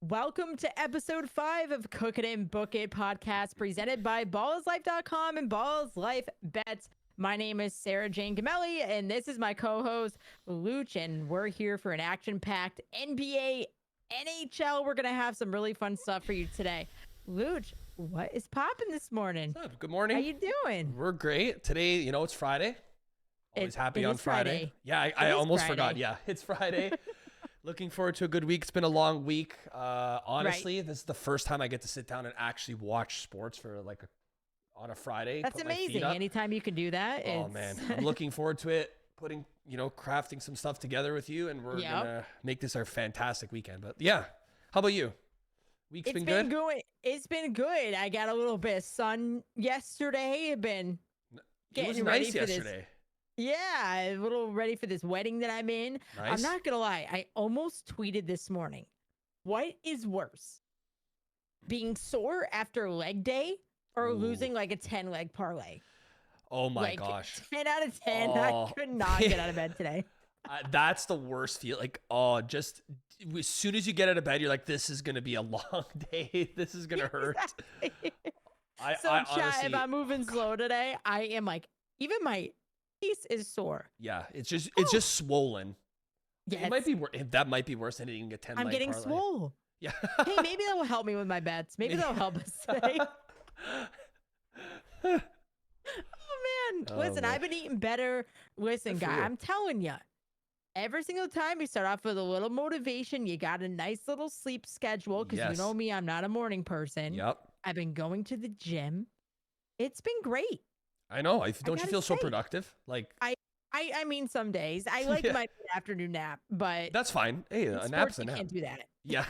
Welcome to episode 5 of Cook It and Book It podcast presented by Ballislife.com and Ballislife Bets. My name is Sara Jane Gamelli, and this is my co-host, Looch, and we're here for an action-packed NBA, NHL. We're going to have some really fun stuff for you today. Looch, what is popping this morning? What's up? Good morning. How you doing? We're great. Today, it's Friday. Always happy on Friday. Yeah, I almost forgot. Yeah, it's Friday. Looking forward to a good week. It's been a long week. Honestly, This is the first time I get to sit down and actually watch sports for on a Friday. That's amazing. Anytime you can do that. Oh man, I'm looking forward to it. Putting, crafting some stuff together with you, and we're gonna make this our fantastic weekend. But yeah, how about you? Week's been good. It's been good. I got a little bit of sun yesterday. I've been getting it was ready nice for yesterday. This. Yeah, a little ready for this wedding that I'm in. Nice. I'm not going to lie. I almost tweeted this morning. What is worse? Being sore after leg day or losing like a 10-leg parlay? Oh my gosh. 10 out of 10. I could not get out of bed today. That's the worst feel. Just as soon as you get out of bed, you're like, this is going to be a long day. This is going to hurt. Exactly. I honestly, if I'm moving slow today, I am like, even my face is sore. Yeah, it's just swollen. Yeah, that might be worse than eating a 10 I'm getting swole. Yeah. Hey, maybe that will help me with my bets. Maybe that'll help us today. Oh man. Listen, I've been eating better. Listen, guy, I'm telling you, every single time you start off with a little motivation, you got a nice little sleep schedule because you know me, I'm not a morning person. Yep. I've been going to the gym. It's been great. I know. Don't you feel so productive? I mean, some days I like my afternoon nap, but that's fine. Hey, a nap's a nap. You can't do that. Yeah.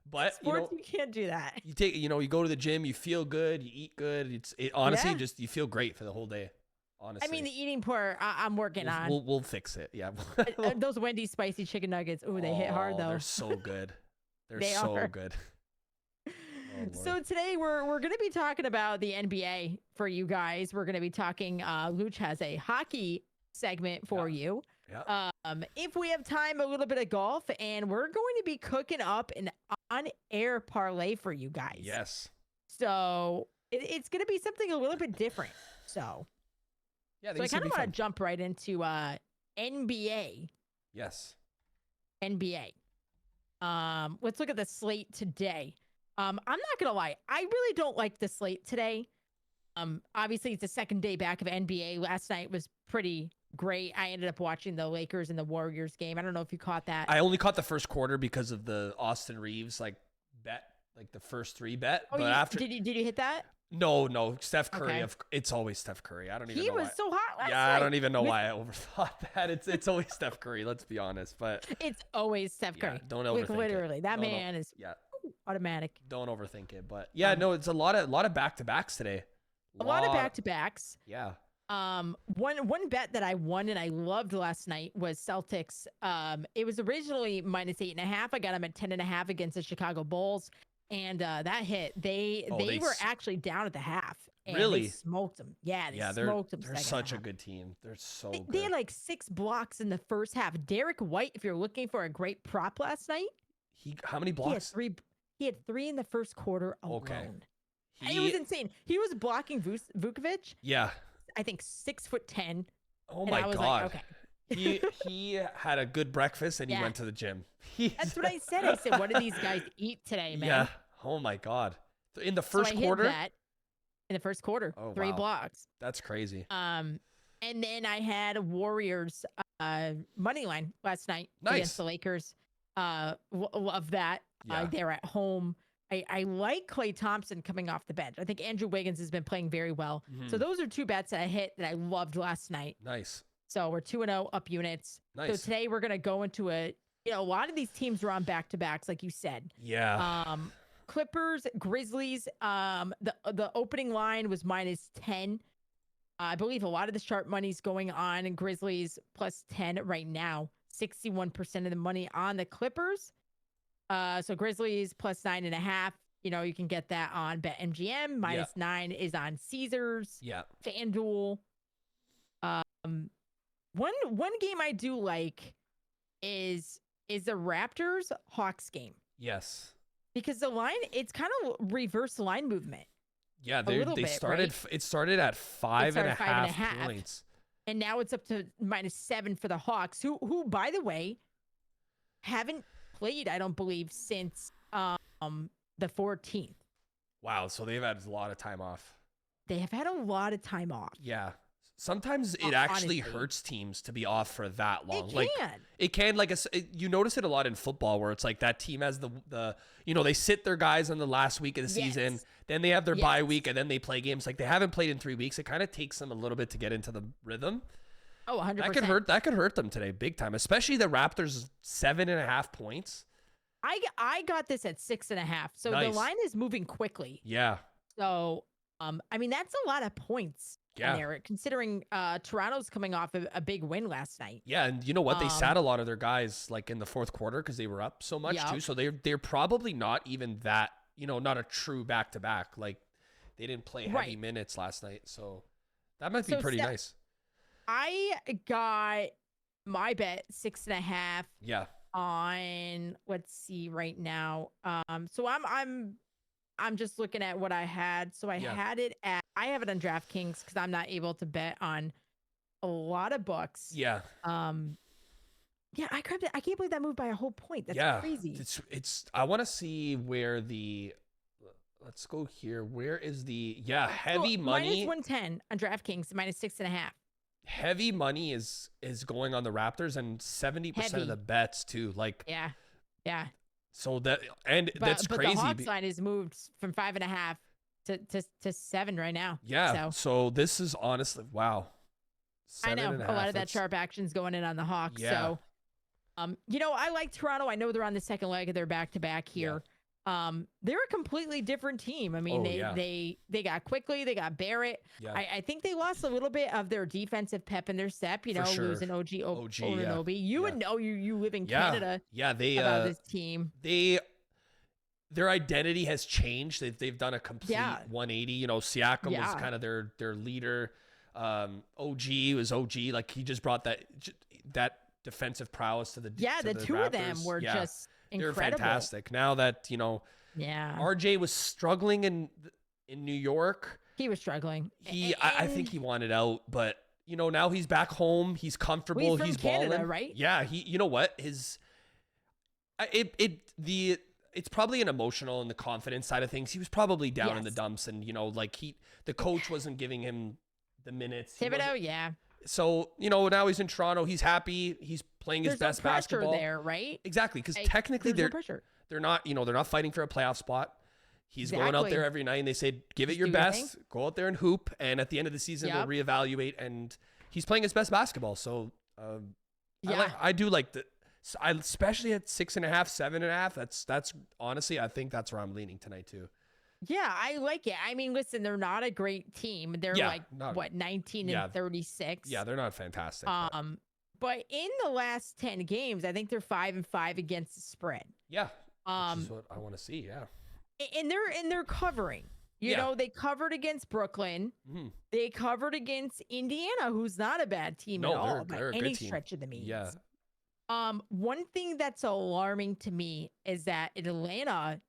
But sports, you can't do that. You take, you go to the gym, you feel good, you eat good. Honestly, just you feel great for the whole day. Honestly, I mean, the eating part, I'm working on. We'll fix it. Yeah. Those Wendy's spicy chicken nuggets. Ooh, they hit hard though. They're so good. They're so good. So today we're going to be talking about the NBA for you guys. We're going to be talking. Looch has a hockey segment for you. Yeah. If we have time, a little bit of golf, and we're going to be cooking up an on-air parlay for you guys. Yes. So it's going to be something a little bit different. So yeah, I kind of want to jump right into NBA. Yes. NBA. Let's look at the slate today. I'm not gonna lie, I really don't like the slate today. Obviously it's the second day back of NBA. Last night was pretty great. I ended up watching the Lakers and the Warriors game. I don't know if you caught that. I only caught the first quarter because of the Austin Reeves bet, the first 3 bet. Oh, but after did you hit that? No, Steph Curry. Okay. It's always Steph Curry. I don't even know. He was so hot last night. I don't even know why I overthought that. It's always Steph Curry. Let's be honest, but it's always Steph Curry. Don't overthink literally, it. that man is automatic. Don't overthink it, but no, it's a lot of back-to-backs today. A lot of back-to-backs. Yeah. One bet that I won and I loved last night was Celtics. It was originally -8.5. I got them at 10.5 against the Chicago Bulls. And that hit. They were actually down at the half. And really? They smoked them. Yeah, they smoked them. They're such a good team. They're so good. They had 6 blocks in the first half. Derek White, if you're looking for a great prop last night. How many blocks? He had 3 in the first quarter alone. Okay. It was insane. He was blocking Vukovic. Yeah. I think 6'10". Oh my God. Like, okay. he had a good breakfast and he went to the gym. That's what I said. I said, what do these guys eat today, man? Yeah. Oh my God. In the first quarter? In the first quarter. 3 blocks. That's crazy. And then I had Warriors money line last night against the Lakers. Love that. They're at home. I like Klay Thompson coming off the bench. I think Andrew Wiggins has been playing very well. Mm-hmm. So those are 2 bets that I hit that I loved last night. Nice. So we're 2-0 up units. Nice. So today we're going to go into a lot of these teams are on back-to-backs, like you said. Yeah. Clippers, Grizzlies. The opening line was -10. I believe a lot of the sharp money's going on in Grizzlies +10 right now. 61% of the money on the Clippers. So Grizzlies +9.5. You can get that on BetMGM. -9 is on Caesars. Yeah. FanDuel. One game I do like is is the Raptors Hawks game. Yes. Because the line, it's kind of reverse line movement. Yeah, they started. Right? It started at five and a half points, and now it's up to -7 for the Hawks, who by the way, haven't played, I don't believe, since the 14th. Wow, so they've had a lot of time off. They have had a lot of time off. Yeah. Sometimes it actually hurts teams to be off for that long. It can. You notice it a lot in football where it's like that team has the they sit their guys on the last week of the season, then they have their bye week, and then they play games. Like they haven't played in 3 weeks. It kind of takes them a little bit to get into the rhythm. Oh, 100%. That could hurt them today big time, especially the Raptors 7.5 points. I got this at 6.5. So the line is moving quickly. Yeah. So I mean that's a lot of points. Yeah. There, considering Toronto's coming off a big win last night. Yeah, and you know what? They sat a lot of their guys like in the fourth quarter because they were up so much too. So they're probably not even that, not a true back-to-back. Like they didn't play heavy minutes last night. So that might be pretty nice. I got my bet 6.5. Yeah. On let's see right now. So I'm just looking at what I had. So I had it at, I have it on DraftKings because I'm not able to bet on a lot of books. Yeah. Yeah, I grabbed it. I can't believe that moved by a whole point. That's crazy. It's I want to see where let's go here. Where is the heavy money? -110 on DraftKings, -6.5. Heavy money is going on the Raptors and 70% of the bets too. Like yeah. So that's crazy. But the Hawks line is moved from 5.5 to 7 right now. Yeah. So this is honestly wow. I know a lot of that sharp action's going in on the Hawks. Yeah. So, I like Toronto. I know they're on the second leg of their back-to-back here. Yeah. They're a completely different team. I mean, they got Quickly, they got Barrett. Yeah. I think they lost a little bit of their defensive pep in their step. Losing OG Anunoby. You would know you live in Canada. Yeah, they about this team. Their identity has changed. They've done a complete 180. Siakam was kind of their leader. OG was OG. Like he just brought that defensive prowess to the the two Raptors. Of them were just incredible. They're fantastic. Now that RJ was struggling in New York. He was struggling. I think he wanted out, but now he's back home. He's comfortable. He's balling, Canada, right? Yeah. You know what? It's probably an emotional and the confidence side of things. He was probably down in the dumps, and the coach wasn't giving him the minutes. Thibodeau, yeah. So now he's in Toronto. He's happy. He's playing his best basketball. There's there, right? Exactly, because technically they're not they're not fighting for a playoff spot. He's going out there every night, and they say give it your best. Go out there and hoop, and at the end of the season we'll reevaluate. And he's playing his best basketball. So I do like the. Especially at 6.5, 7.5. That's honestly, I think that's where I'm leaning tonight too. Yeah, I like it. I mean, listen, they're not a great team. They're 19 and 36. Yeah, they're not fantastic. But in the last 10 games, I think they're 5-5 against the spread. Yeah. Which is what I want to see. Yeah. And they're covering. You know, they covered against Brooklyn. Mm-hmm. They covered against Indiana, who's not a bad team at all by any stretch of the means. Yeah. One thing that's alarming to me is that Atlanta,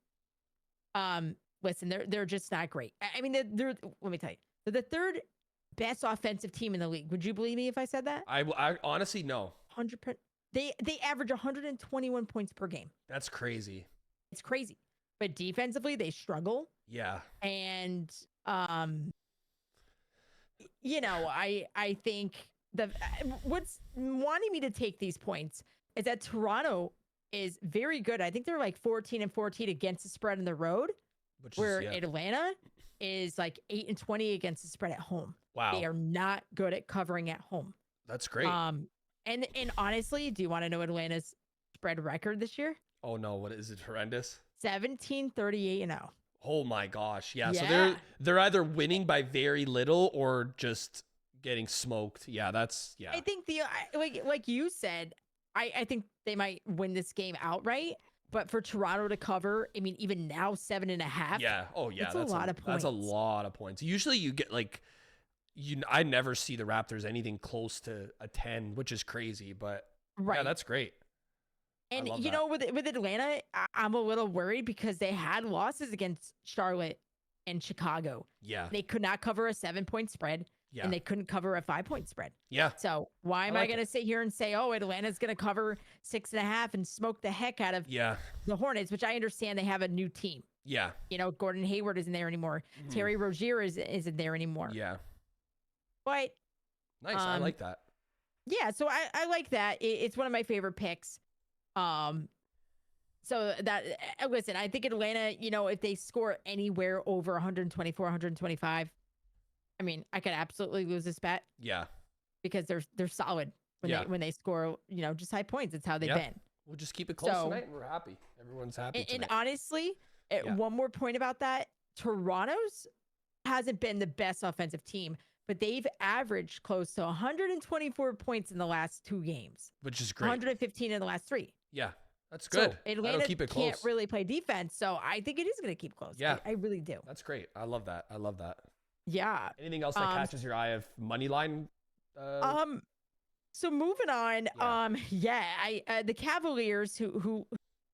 listen, they're just not great. I mean, they're let me tell you, they're the third best offensive team in the league. Would you believe me if I said that? I honestly no. 100%. They average 121 points per game. That's crazy. It's crazy. But defensively, they struggle. Yeah. And I think what's wanting me to take these points is that Toronto is very good. I think they're like 14-14 against the spread on the road, where Atlanta is like 8-20 against the spread at home. Wow. They are not good at covering at home. That's great. And honestly, do you want to know Atlanta's spread record this year? Oh no, what is it? Horrendous. 17-38-0. Oh my gosh. Yeah. So they're either winning by very little or just getting smoked. Yeah, I think like you said, I think they might win this game outright. But for Toronto to cover, I mean, even now 7.5. Yeah. Oh yeah. That's a lot of points. That's a lot of points. Usually you get I never see the Raptors anything close to a 10, which is crazy. But yeah, that's great. I And love you that. know, with Atlanta, I'm a little worried because they had losses against Charlotte and Chicago. Yeah. They could not cover a 7-point spread, Yeah. and they couldn't cover a 5-point spread. Yeah. So why am I like going to sit here and say, oh, Atlanta's going to cover 6.5 and smoke the heck out of the Hornets, which I understand they have a new team. Yeah. You know, Gordon Hayward isn't there anymore. Terry Rozier isn't there anymore. Yeah. But nice. I like that. Yeah, so I like that. It's one of my favorite picks. So that, listen, I think Atlanta, you know, if they score anywhere over 124, 125, I mean, I could absolutely lose this bet. Yeah. Because they're solid when they score, you know, just high points. It's how they've been. We'll just keep it close tonight and we're happy. Everyone's happy and honestly, one more point about that. Toronto's hasn't been the best offensive team, but they've averaged close to 124 points in the last 2 games. Which is great. 115 in the last 3. Yeah. That's good. So Atlanta can't really play defense, so I think it is going to keep close. Yeah. I really do. That's great. I love that. Yeah. Anything else that catches your eye of money line? So moving on, the Cavaliers who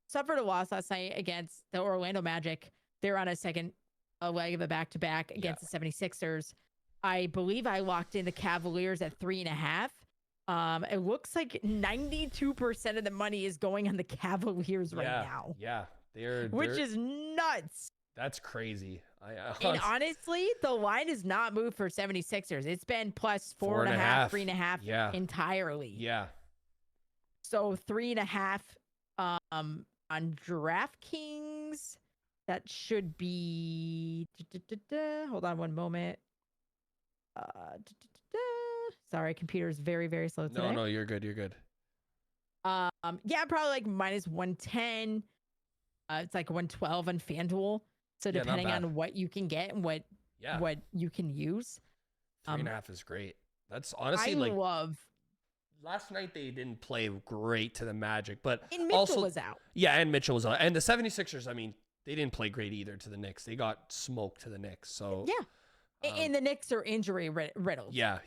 suffered a loss last night against the Orlando Magic. They're on a second leg of a back-to-back against the 76ers. I believe I locked in the Cavaliers at 3.5. It looks like 92% of the money is going on the Cavaliers right now. Yeah, which is nuts. That's crazy. And honestly, the line is not moved for 76ers. It's been plus 4.5, 3.5 entirely. Yeah. So 3.5 on DraftKings. That should be hold on one moment. Sorry, computer's very, very slow today. No, you're good. Probably like minus 110. It's like 112 on FanDuel. So depending on what you can get and what you can use. 3.5 is great. That's honestly I love. Last night they didn't play great to the Magic, but and Mitchell was out. Yeah, and Mitchell was out. And the 76ers, I mean, they didn't play great either to the Knicks. They got smoked to the Knicks. So and the Knicks are injury riddled. Yeah.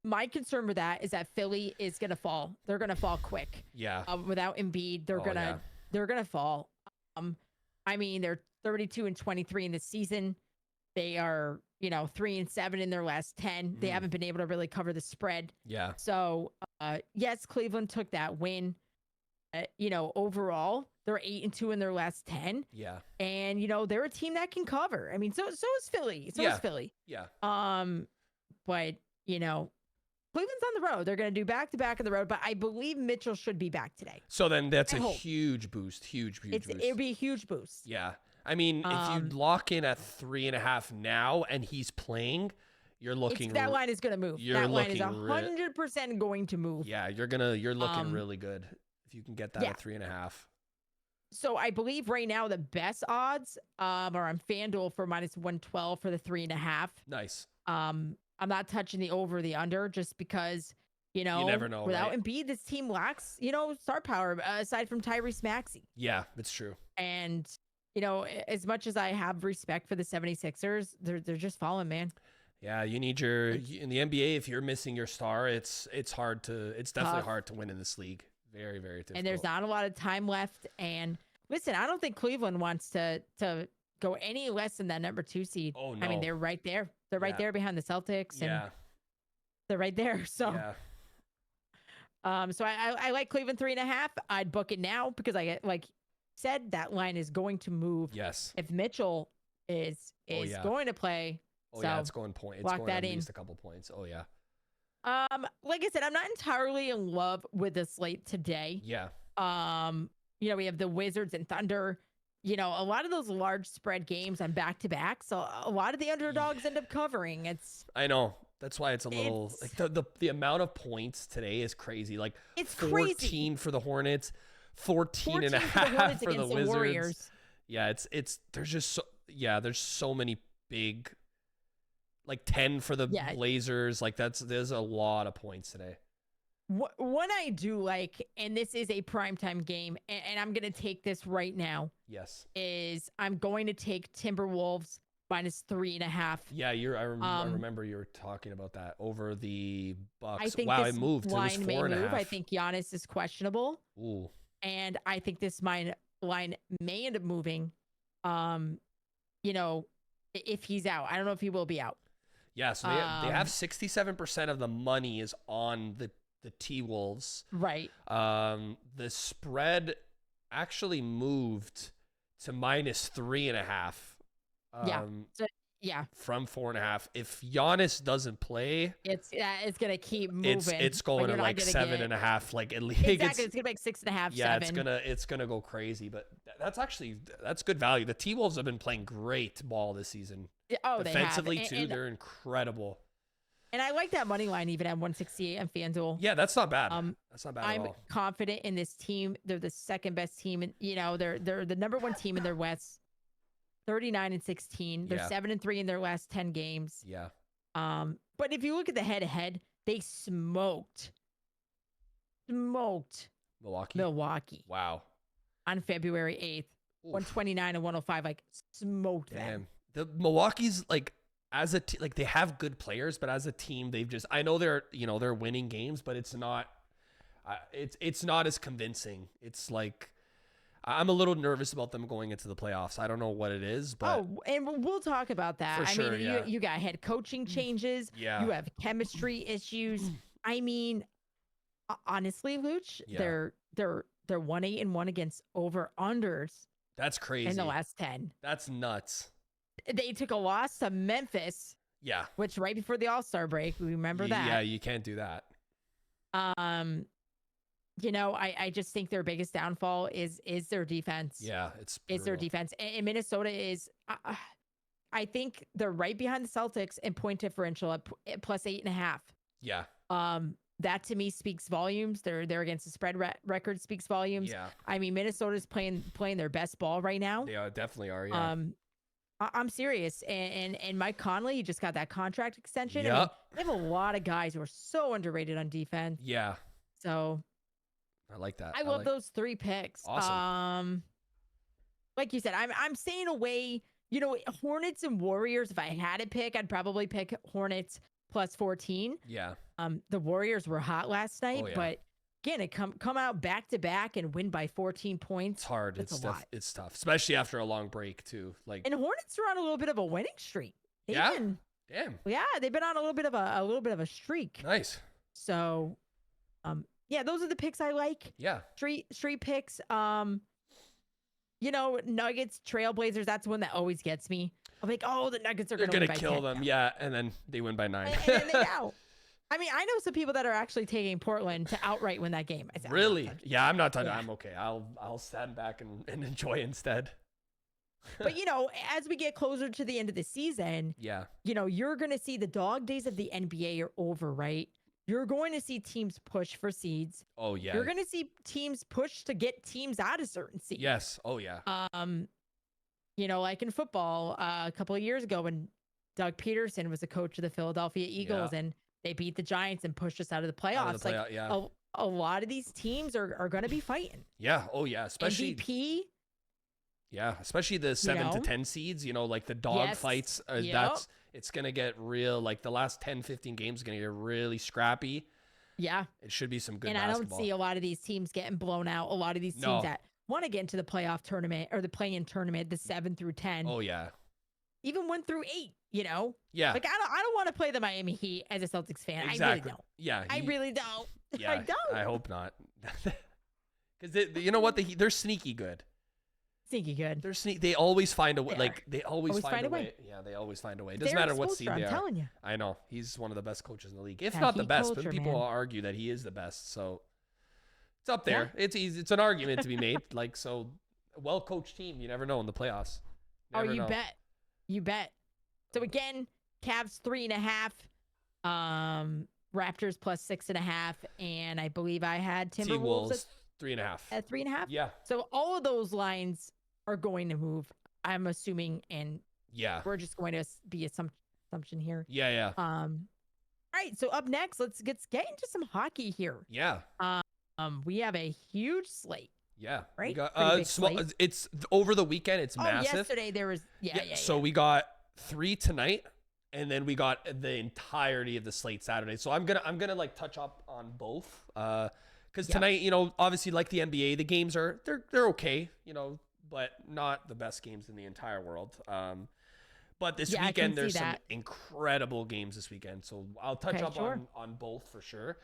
My concern with that is that Philly is going to fall. They're going to fall quick. Yeah. Without Embiid, they're gonna fall. I mean, they're 32-23 in the season. They are, 3-7 in their last 10. They haven't been able to really cover the spread. Yeah. So, yes, Cleveland took that win. Overall, they're 8-2 in their last 10. Yeah. And they're a team that can cover. I mean, so is Philly. So is Philly. Yeah. But Cleveland's on the road. They're going to do back-to-back on the road, but I believe Mitchell should be back today. So then that's a huge boost. Huge boost. It would be a huge boost. Yeah. I mean, if you lock in at 3.5 now and he's playing, you're looking. That line is going to move. That line is 100% going to move. Yeah, you're looking really good if you can get that at 3.5. So I believe right now the best odds are on FanDuel for minus 112 for the 3.5. Nice. I'm not touching the over or the under just because, you never know. Without right? Embiid, this team lacks, star power aside from Tyrese Maxey. Yeah, that's true. And, as much as I have respect for the 76ers, they're just falling, man. Yeah, you need in the NBA, if you're missing your star, it's definitely hard to win in this league. Very, very difficult. And there's not a lot of time left. And listen, I don't think Cleveland wants to go any less than that number 2 seed. Oh, no. I mean, they're right there. They're right there behind the Celtics. And they're right there. So, so I like Cleveland 3.5. I'd book it now because I like said that line is going to move. Yes. If Mitchell is going to play. It's going point. It's going at least a couple points. Oh yeah. Like I said, I'm not entirely in love with the slate today. Yeah. We have the Wizards and Thunder. A lot of those large spread games on back-to-back. So a lot of the underdogs end up covering. I know. That's why it's a little like the amount of points today is crazy. Like it's 14 crazy. for the Hornets, 14.5 for the Wizards. Warriors. Yeah, there's so many big, like 10 for the Blazers. Like there's a lot of points today. One I do like, and this is a primetime game, and I'm going to take this right now. Yes. Is I'm going to take Timberwolves minus 3.5. Yeah, I remember you were talking about that over the Bucks. I think it moved. Line it was may 4.5. move. I think Giannis is questionable. Ooh. and I think this line may end up moving. If he's out, I don't know if he will be out. Yeah, so they have 67% of the money is on the T-Wolves. Right. The spread actually moved to -3.5. From 4.5. If Giannis doesn't play, it's gonna keep moving. It's going to like 7.5. Like at least exactly, it's gonna make 6.5. Yeah, 7. It's gonna go crazy. But that's good value. The T-Wolves have been playing great ball this season. Oh, defensively they have. too. They're incredible. And I like that money line even at 168 on FanDuel. Yeah, that's not bad. That's not bad at all. I'm confident in this team. They're the second best team, and they're the number 1 team in their West. 39-16. They're 7-3 in their last 10 games. Yeah. But if you look at the head-to-head, they smoked Milwaukee. Wow. On February 8th, 129 and 105. Like smoked them. The Milwaukee's like as a like they have good players, but as a team, they've just I know they're winning games, but it's not as convincing. It's like. I'm a little nervous about them going into the playoffs. I don't know what it is, but and we'll talk about that. For sure, you got head coaching changes. Yeah. You have chemistry issues. I mean, honestly, Looch, they're 1-8-1 against over-unders. That's crazy. In the last 10. That's nuts. They took a loss to Memphis. Yeah. Which right before the All-Star break, we remember that. Yeah, you can't do that. I just think their biggest downfall is their defense. Yeah, it's their defense. And Minnesota is, I think they're right behind the Celtics in point differential at plus 8.5. Yeah. That to me speaks volumes. They're against the spread record speaks volumes. Yeah. I mean, Minnesota's playing their best ball right now. They definitely are. Yeah. I'm serious. And Mike Conley, he just got that contract extension. Yep. I mean, they have a lot of guys who are so underrated on defense. Yeah. So. I like that. I love those 3 picks. Awesome. Like you said, I'm staying away. Hornets and Warriors. If I had to pick, I'd probably pick Hornets plus 14. Yeah. The Warriors were hot last night, but again, it come out back to back and win by 14 points. It's hard. It's tough, especially after a long break too. And Hornets are on a little bit of a winning streak. Damn. Yeah, they've been on a little bit of a streak. Nice. So, yeah, those are the picks I like. Yeah. Street picks. Nuggets, Trailblazers, that's one that always gets me. I'm like, oh, the Nuggets are going to kill them. Yeah, and then they win by 9. And then they out. I mean, I know some people that are actually taking Portland to outright win that game. Really? Yeah, I'm not touching. I'm okay. I'll stand back and enjoy instead. But as we get closer to the end of the season, you're going to see the dog days of the NBA are over, right? You're going to see teams push for seeds. Oh, yeah. You're going to see teams push to get teams out of certain seeds. Yes. Oh, yeah. Like in football, a couple of years ago when Doug Peterson was the coach of the Philadelphia Eagles and they beat the Giants and pushed us out of the playoffs. A lot of these teams are going to be fighting. Yeah. Oh, yeah. Especially MVP. Yeah. Especially the 7 to 10 seeds, like the dog fights. It's going to get real, like the last 10, 15 games are going to get really scrappy. Yeah. It should be some good basketball. basketball. I don't see a lot of these teams getting blown out. A lot of these teams that want to get into the playoff tournament or the play-in tournament, the 7 through 10. Oh, yeah. Even 1 through 8, Yeah. Like, I don't want to play the Miami Heat as a Celtics fan. Exactly. I really don't. Yeah. I really don't. Yeah, I don't. I hope not. Because you know what? They're sneaky good. Sneaky good. They always find a way. They always find a way. Yeah, they always find a way. It doesn't matter what seed they are. I'm telling you. I know. He's one of the best coaches in the league. If not the best, but people argue that he is the best. So it's up there. Yeah. It's easy. It's an argument to be made. So a well-coached team, you never know in the playoffs. You bet. You bet. So again, Cavs 3.5, Raptors plus 6.5, and I believe I had Timberwolves at 3.5. At 3.5? Yeah. So all of those lines are going to move, I'm assuming, and we're just going to be assumption here. Yeah. All right, so up next, let's get into some hockey here. Yeah. We have a huge slate. Yeah. Right. We got, it's over the weekend. It's massive. Yesterday there was So we got 3 tonight, and then we got the entirety of the slate Saturday. So I'm gonna like touch up on both. Because tonight, you know, obviously like the NBA, the games are they're okay, you know, but not the best games in the entire world. But this weekend there's some incredible games this weekend, so I'll touch up on both for sure.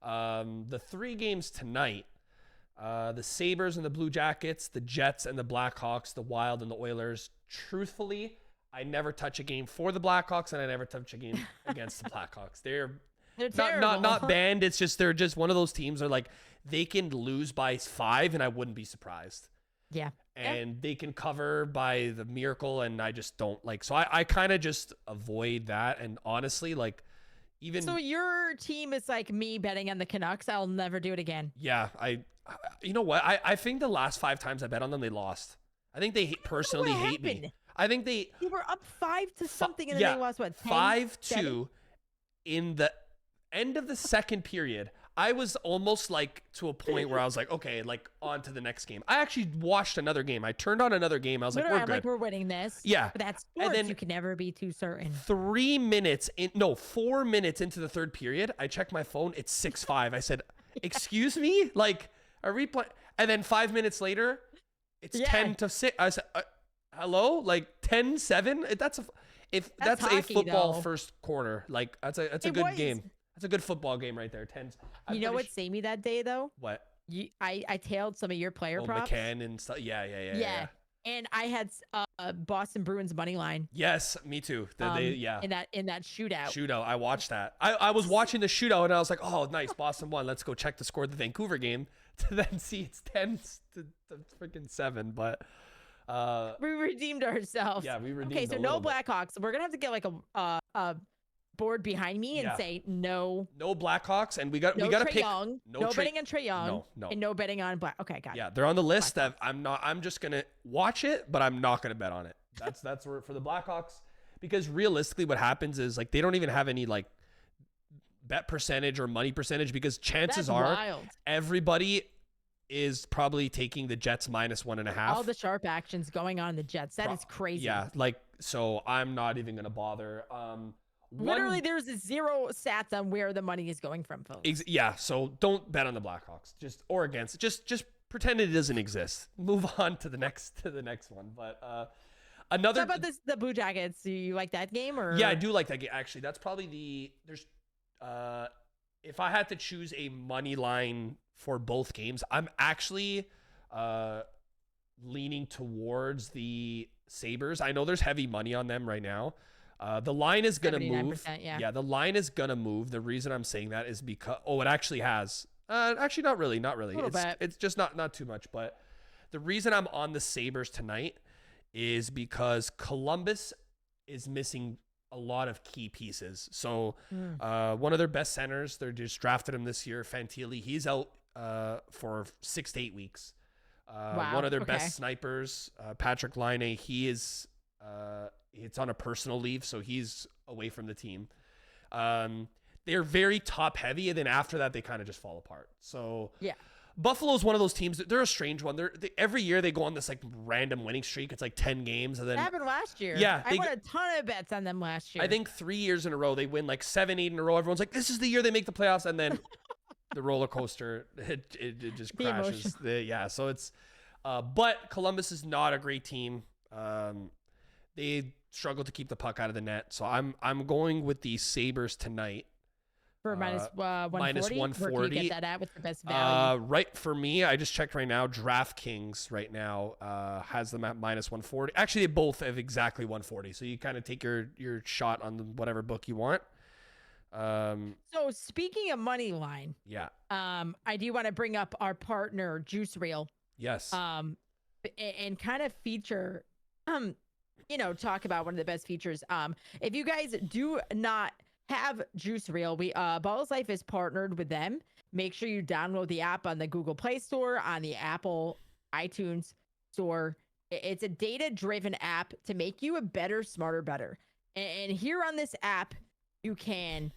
The 3 games tonight, the Sabres and the Blue Jackets, the Jets and the Blackhawks, the Wild and the Oilers. Truthfully, I never touch a game for the Blackhawks, and I never touch a game against the Blackhawks. They're not banned. It's just they're just one of those teams are like they can lose by 5, and I wouldn't be surprised. Yeah. And they can cover by the miracle, and I just don't like. So I kind of just avoid that. And honestly, like even so, your team is like me betting on the Canucks. I'll never do it again. Yeah, you know what? I think the last 5 times I bet on them, they lost. I think they personally hate me. I think they were up 5 to something, and then they lost what? 5-2 in the end of the second period. I was almost like to a point where I was like, okay, like on to the next game. I actually watched another game. I turned on another game. I was like, we're good. Like we're winning this. Yeah. But that's sports. And then you can never be too certain. 4 minutes into the third period, I checked my phone. It's 6-5. I said, excuse me? Like a replay. And then 5 minutes later, it's 10-6. I said, hello? Like 10-7? That's a football though. First quarter. Like that's a good game. That's a good football game right there. 10. You know what saved me that day though? What? I tailed some of your player props. McCann and stuff. Yeah. And I had Boston Bruins money line. Yes, me too. In that shootout. Shootout. I watched that. I was watching the shootout and I was like, oh, nice, Boston won. Let's go check the score of the Vancouver game to then see it's 10 to freaking 7. But we redeemed ourselves. Yeah, we redeemed. Okay, so no Blackhawks. We're gonna have to get like a board behind me and say no Blackhawks, and we got to pick Young, no betting on Trae Young, and no betting on Black. Okay, got it. Yeah, they're on the list. That I'm just gonna watch it, but I'm not gonna bet on it. That's where for the Blackhawks, because realistically, what happens is like they don't even have any like bet percentage or money percentage, because chances are everybody is probably taking the Jets -1.5. All the sharp actions going on in the Jets. That is crazy. Yeah, like so I'm not even gonna bother. Literally, there's 0 stats on where the money is going from, folks. Yeah, so don't bet on the Blackhawks, or against it. Just pretend it doesn't exist. Move on to the next one. But another. How about the Blue Jackets? Do you like that game? Or yeah, I do like that game. Actually, that's probably if I had to choose a money line for both games, I'm actually leaning towards the Sabres. I know there's heavy money on them right now. The line is going to move. Yeah, the line is going to move. The reason I'm saying that is because, it actually has. Actually, not really. It's just not too much. But the reason I'm on the Sabres tonight is because Columbus is missing a lot of key pieces. So one of their best centers, they just drafted him this year, Fantilli. He's out for 6 to 8 weeks. One of their best snipers, Patrick Laine, he is... it's on a personal leave, so he's away from the team. They're very top heavy, and then after that, they kind of just fall apart. So yeah, Buffalo's one of those teams. They're a strange one. Every year they go on this like random winning streak. It's like 10 games, and then that happened last year. Yeah, I won a ton of bets on them last year. I think 3 years in a row they win like 7, 8 in a row. Everyone's like, this is the year they make the playoffs, and then the roller coaster it just crashes. So it's but Columbus is not a great team. They struggle to keep the puck out of the net. So I'm going with the Sabres tonight. For minus 140? Where can you get that at? What's the best value? Right, for me, I just checked right now. DraftKings right now has them at -140. Actually, they both have exactly 140. So you kind of take your shot on whatever book you want. So speaking of money line, I do want to bring up our partner Juice Reel. Yes. And kind of feature, talk about one of the best features. If you guys do not have Juice Reel, Ballislife is partnered with them. Make sure you download the app on the Google Play Store, on the Apple iTunes Store. It's a data-driven app to make you a better, smarter, better. And here on this app, you can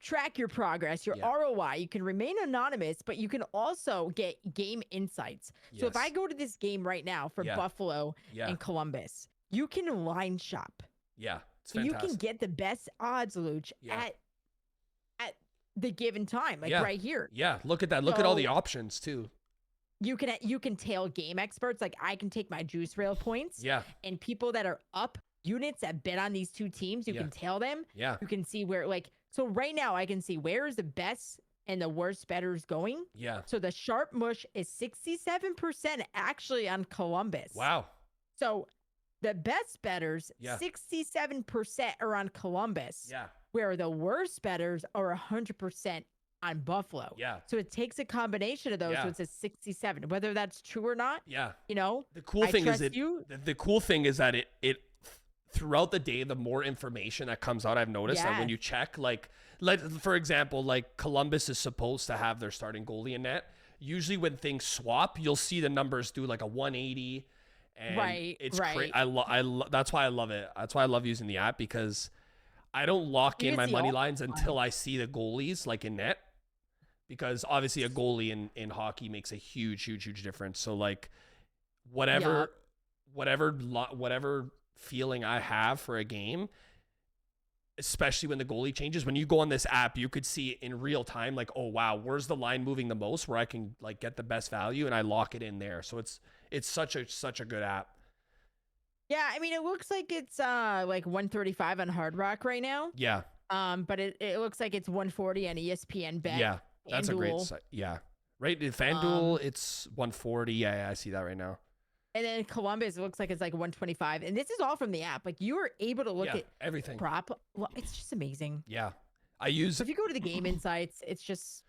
track your progress, your ROI. You can remain anonymous, but you can also get game insights. So if I go to this game right now for Buffalo and Columbus, you can line shop. Yeah, it's fantastic. You can get the best odds, Looch, at the given time, like right here. Yeah, look at that. Look at all the options too. You can tail game experts. Like I can take my juice rail points. Yeah. And people that are up units that bet on these two teams, you can tail them. Yeah. You can see where so right now I can see where is the best and the worst bettors going. Yeah. So the sharp mush is 67% actually on Columbus. Wow. So the best bettors, 67% are on Columbus. Yeah. Where the worst bettors are 100% on Buffalo. Yeah. So it takes a combination of those. So it's a 67. Whether that's true or not. Yeah. The cool thing is the cool thing is that it throughout the day, the more information that comes out, I've noticed that when you check, for example, like Columbus is supposed to have their starting goalie in net. Usually when things swap, you'll see the numbers do like a 180. And it's great. That's why I love it. That's why I love using the app, because I don't lock in my money lines until I see the goalies like in net, because obviously a goalie in hockey makes a huge difference. So like whatever feeling I have for a game, especially when the goalie changes, when you go on this app, you could see in real time, like, oh wow, where's the line moving the most, where I can like get the best value, and I lock it in there. So it's such a good app. Yeah, I mean, it looks like it's like 135 on Hard Rock right now. Yeah. But it looks like it's 140 on ESPN Bet. Yeah, that's a great site. Yeah. Right, in FanDuel, it's 140. Yeah, I see that right now. And then Columbus, it looks like it's like 125. And this is all from the app. Like you are able to look at everything. Prop. Well, it's just amazing. Yeah. If you go to the Game Insights, it's just.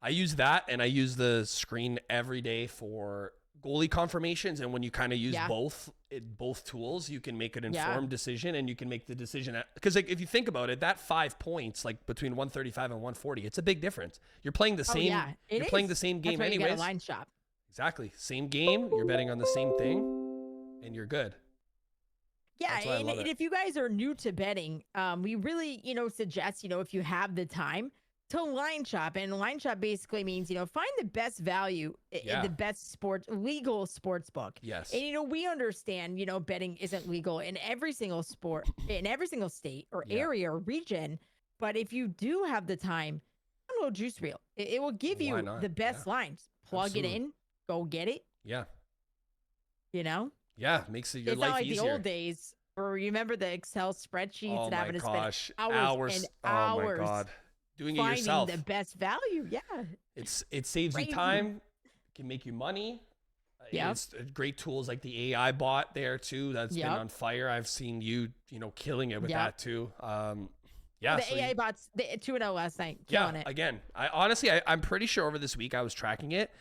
I use that, and I use the screen every day for goalie confirmations. And when you kind of use both tools, you can make an informed decision, and you can make the decision because like if you think about it, that 5 points like between 135 and 140, it's a big difference. You're playing the same. You're playing the same game anyways. You got a line shop. Exactly. Same game. You're betting on the same thing, and you're good. Yeah, and if you guys are new to betting, we really, suggest, if you have the time, to line shop. And line shop basically means, find the best value in the best legal sports book. Yes. And, we understand, betting isn't legal in every single sport, in every single state or area or region. But if you do have the time, download Juice Reel. It will give you the best lines. Plug it in, go get it. Yeah. Yeah, makes your life easier. It's not like the old days where you remember the Excel spreadsheets and having to spend hours and hours. Oh my God. Doing finding it yourself. The best value. Yeah. It saves you time, can make you money. Yeah. It's great tools like the AI bot there too. That's been on fire. I've seen you, killing it with that too. The AI bots, 2-0 last night. Killing it. Again, I'm pretty sure over this week I was tracking it.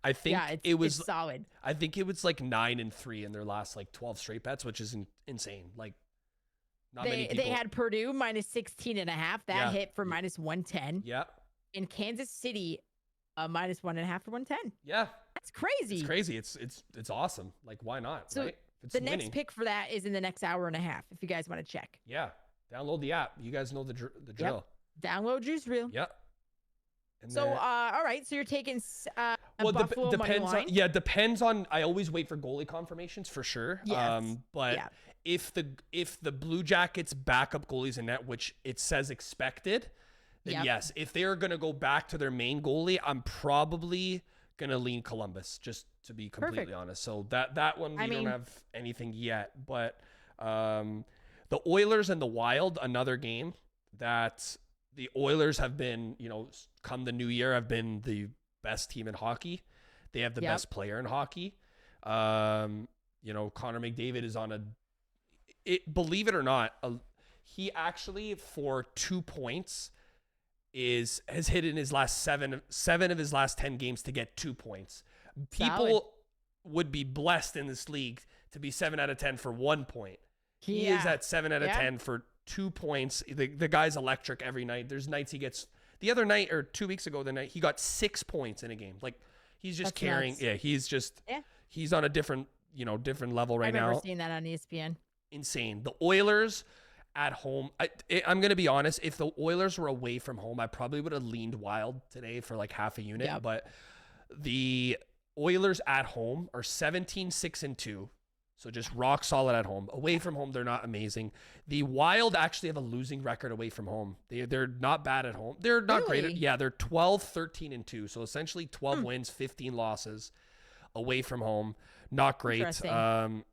I think it's solid. I think it was like 9-3 in their last like 12 straight bets, which is insane. Like not many people. They had Purdue minus 16.5. That hit for minus 110. Yeah. In Kansas City, minus 1.5 for 110. Yeah. That's crazy. It's crazy. It's awesome. Like why not? So right? The next pick for that is in the next hour and a half. If you guys want to check. Yeah. Download the app. You guys know the drill. Yep. Download Juice Reel. Yep. So, all right. So you're taking Buffalo depends money line? On, depends on. I always wait for goalie confirmations for sure. Yes. But if the Blue Jackets backup goalies in net, which it says expected, then yes. If they are going to go back to their main goalie, I'm probably going to lean Columbus, just to be completely honest. So that one we don't have anything yet. But the Oilers and the Wild, another game that the Oilers have been, come the new year, have been the best team in hockey. They have the best player in hockey. Connor McDavid is on believe it or not, he actually for 2 points has hit in his last seven of his last 10 games to get 2 points. People would be blessed in this league to be 7 out of 10 for 1 point. He is at 7 out of 10 for 2 points. The guy's electric every night. There's nights he gets. The other night or 2 weeks ago, he got 6 points in a game. Like he's just carrying. Nuts. Yeah, he's just. Yeah. He's on a different level right now. I've never seen that on ESPN. Insane. The Oilers at home. I'm gonna be honest. If the Oilers were away from home, I probably would have leaned Wild today for like half a unit. But the Oilers at home are 17-6-2. So just rock solid at home. Away from home, they're not amazing. The Wild actually have a losing record away from home. They're not bad at home. They're not great. Yeah, they're 12, 13, and 2. So essentially 12 wins, 15 losses away from home. Not great. The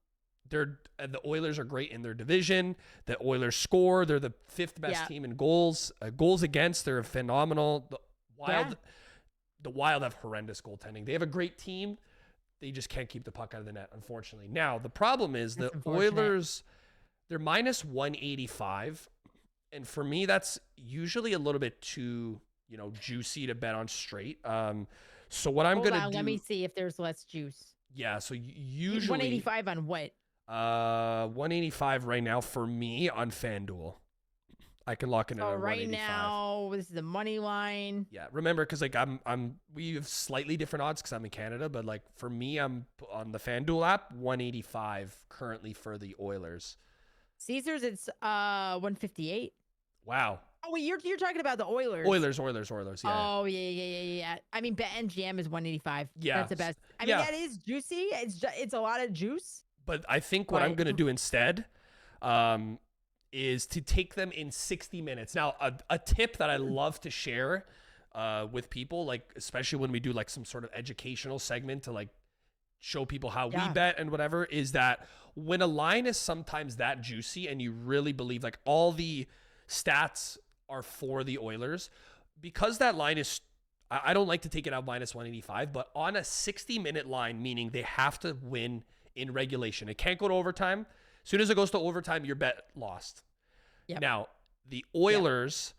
Oilers are great in their division. The Oilers score. They're the 5th best team in goals. Goals against, they're phenomenal. The Wild have horrendous goaltending. They have a great team. They just can't keep the puck out of the net, unfortunately. Now, the problem is the Oilers, they're minus 185. And for me, that's usually a little bit too, juicy to bet on straight. So what I'm going to do. Let me see if there's less juice. Yeah, so usually. 185 on what? 185 right now for me on FanDuel. I can lock in at 185. Right now, this is the money line. Yeah, remember, because we have slightly different odds because I'm in Canada, but like for me, I'm on the FanDuel app, 185 currently for the Oilers. Caesars, it's 158. Wow. Oh wait, you're talking about the Oilers. Oilers. Yeah. Oh yeah. I mean, BetMGM is 185. Yeah, that's the best. I mean, that is juicy. It's a lot of juice. But I think what I'm gonna do instead, is to take them in 60 minutes. Now, a tip that I love to share with people, like especially when we do like some sort of educational segment to like show people how we bet and whatever, is that when a line is sometimes that juicy and you really believe like all the stats are for the Oilers, because that line is, I don't like to take it out minus 185, but on a 60-minute line, meaning they have to win in regulation. It can't go to overtime. As soon as it goes to overtime, your bet lost. Yep. Now, the Oilers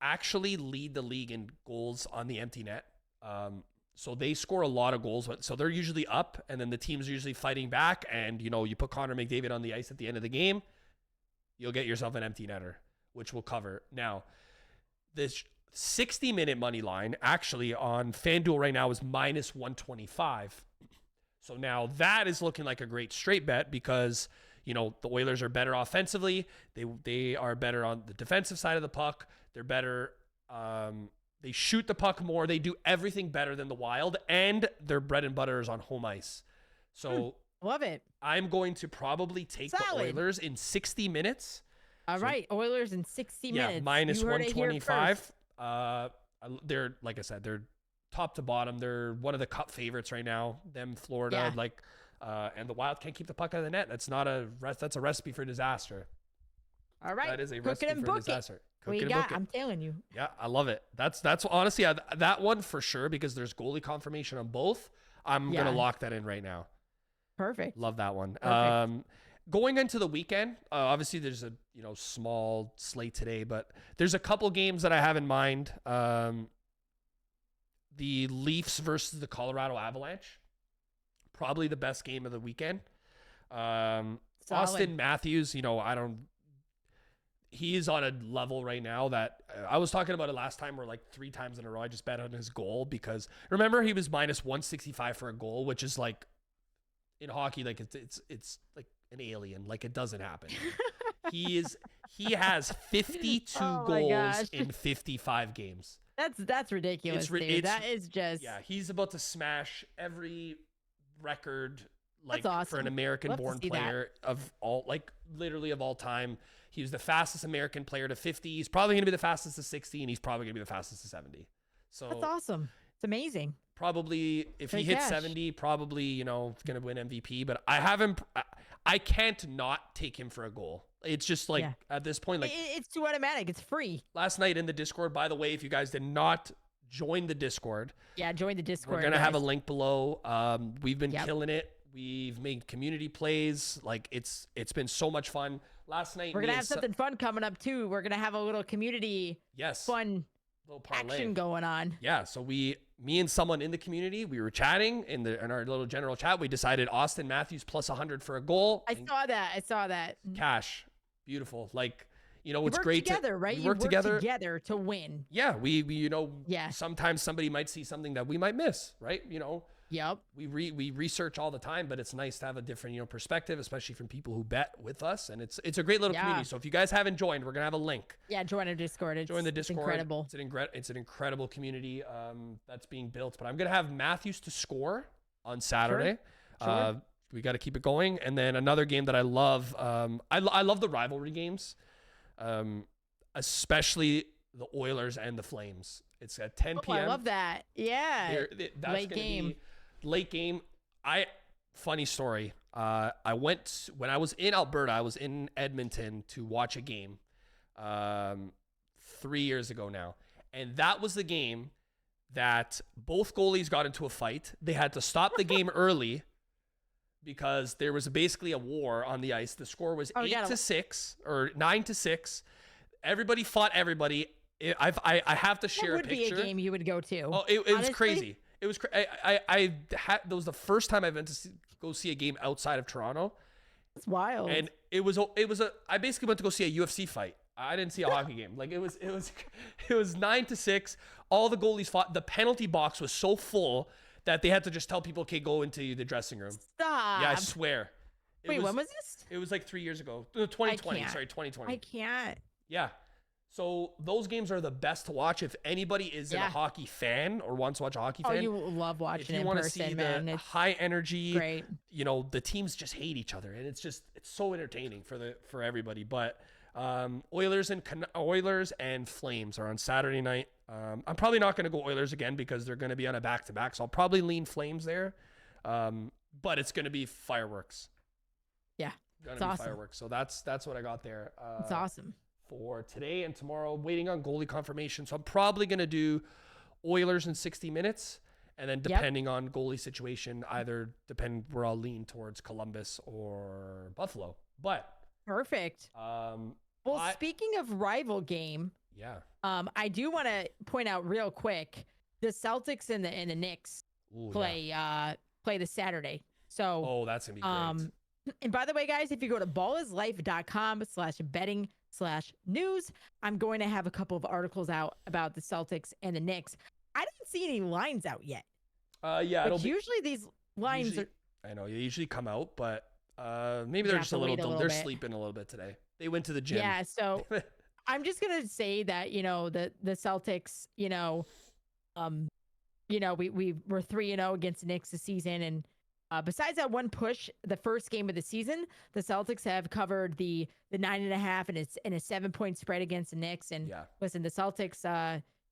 actually lead the league in goals on the empty net. So they score a lot of goals. So they're usually up, and then the team's usually fighting back. And, you put Connor McDavid on the ice at the end of the game, you'll get yourself an empty netter, which will cover. Now, this 60-minute money line actually on FanDuel right now is minus 125. So now that is looking like a great straight bet because the Oilers are better offensively. They are better on the defensive side of the puck. They're better. They shoot the puck more. They do everything better than the Wild, and their bread and butter is on home ice. So love it. I'm going to probably take the Oilers in 60 minutes. All right, Oilers in 60 minutes. Yeah, minus 125. They're, like I said, they're top to bottom. They're one of the cup favorites right now. Them, Florida, and the Wild can't keep the puck out of the net. That's a recipe for disaster. All right. That is a recipe for disaster. I'm telling you. Yeah, I love it. That's honestly that one for sure, because there's goalie confirmation on both. I'm going to lock that in right now. Perfect. Love that one. Going into the weekend, obviously there's a small slate today, but there's a couple games that I have in mind. The Leafs versus the Colorado Avalanche, probably the best game of the weekend. Austin Matthews, he is on a level right now that I was talking about it last time, where like 3 times in a row I just bet on his goal, because remember he was minus 165 for a goal, which is like in hockey, like it's like an alien, like it doesn't happen. He has 52 goals in 55 games. That's ridiculous, dude. That is just... Yeah, he's about to smash every record, like, awesome. for an American-born player of all, like, literally of all time. He was the fastest American player to 50. He's probably going to be the fastest to 60, and he's probably going to be the fastest to 70. So that's awesome. It's amazing. Probably, if he hits 70, probably, going to win MVP. But I can't not take him for a goal. It's just like, at this point, like, it's too automatic. It's free. Last night in the Discord, by the way, if you guys did not join the Discord. Yeah, join the Discord. We're going to have a link below. We've been killing it. We've made community plays. Like, it's been so much fun. Last night, we're going to have something fun coming up too. We're going to have a little community fun little action going on. Yeah, so me and someone in the community, we were chatting in our little general chat. We decided Austin Matthews plus 100 for a goal. I saw that. Cash. Beautiful. Like, it's work great together, right? We work together to win. Yeah, we sometimes somebody might see something that we might miss, right? Yep. We research all the time, but it's nice to have a different, perspective, especially from people who bet with us. And it's a great little community. So if you guys haven't joined, we're going to have a link. Yeah, join our Discord. Join the Discord. It's incredible. It's an incredible community that's being built. But I'm going to have Matthews to score on Saturday. Sure. we got to keep it going. And then another game that I love, I love the rivalry games, especially the Oilers and the Flames. It's at 10 p.m. I love that. Yeah. That's late game. Late game. Funny story. I went when I was in Alberta. I was in Edmonton to watch a game 3 years ago now. And that was the game that both goalies got into a fight. They had to stop the game early because there was basically a war on the ice. The score was 8-6 or 9-6. Everybody fought everybody. I have to share a picture. That would be a game you would go to. Oh, it was crazy. It was that was the first time I went to go see a game outside of Toronto. It's wild. And I basically went to go see a UFC fight. I didn't see a hockey game. Like it was 9-6. All the goalies fought. The penalty box was so full that they had to just tell people, "Okay, go into the dressing room." Stop. Yeah, I swear. Wait, when was this? It was like 3 years ago. 2020. Sorry, 2020. I can't. Yeah. So those games are the best to watch if anybody is a hockey fan or wants to watch a hockey fan. Oh, you love watching it in person, man. If you want to see the high energy, great. The teams just hate each other, and it's so entertaining for everybody. But Oilers and Flames are on Saturday night. I'm probably not going to go Oilers again because they're going to be on a back-to-back, so I'll probably lean Flames there. But it's going to be fireworks. Yeah, it's awesome. Fireworks. So that's what I got there. It's awesome. For today and tomorrow, waiting on goalie confirmation. So I'm probably going to do Oilers in 60 minutes. And then depending on goalie situation, where I'll lean towards Columbus or Buffalo. But perfect. Speaking of rival game, I do want to point out real quick, the Celtics and the Knicks play this Saturday. So that's gonna be great. And by the way, guys, if you go to ballislife.com/betting/news, I'm going to have a couple of articles out about the Celtics and the Knicks. I didn't see any lines out yet. Usually these lines are. I know, you usually come out, but maybe they're just they're sleeping a little bit today. They went to the gym. Yeah, so I'm just gonna say that the Celtics, we were 3-0 against the Knicks this season, and besides that one push, the first game of the season, the Celtics have covered the 9.5 and it's in a 7-point spread against the Knicks. And listen, the Celtics,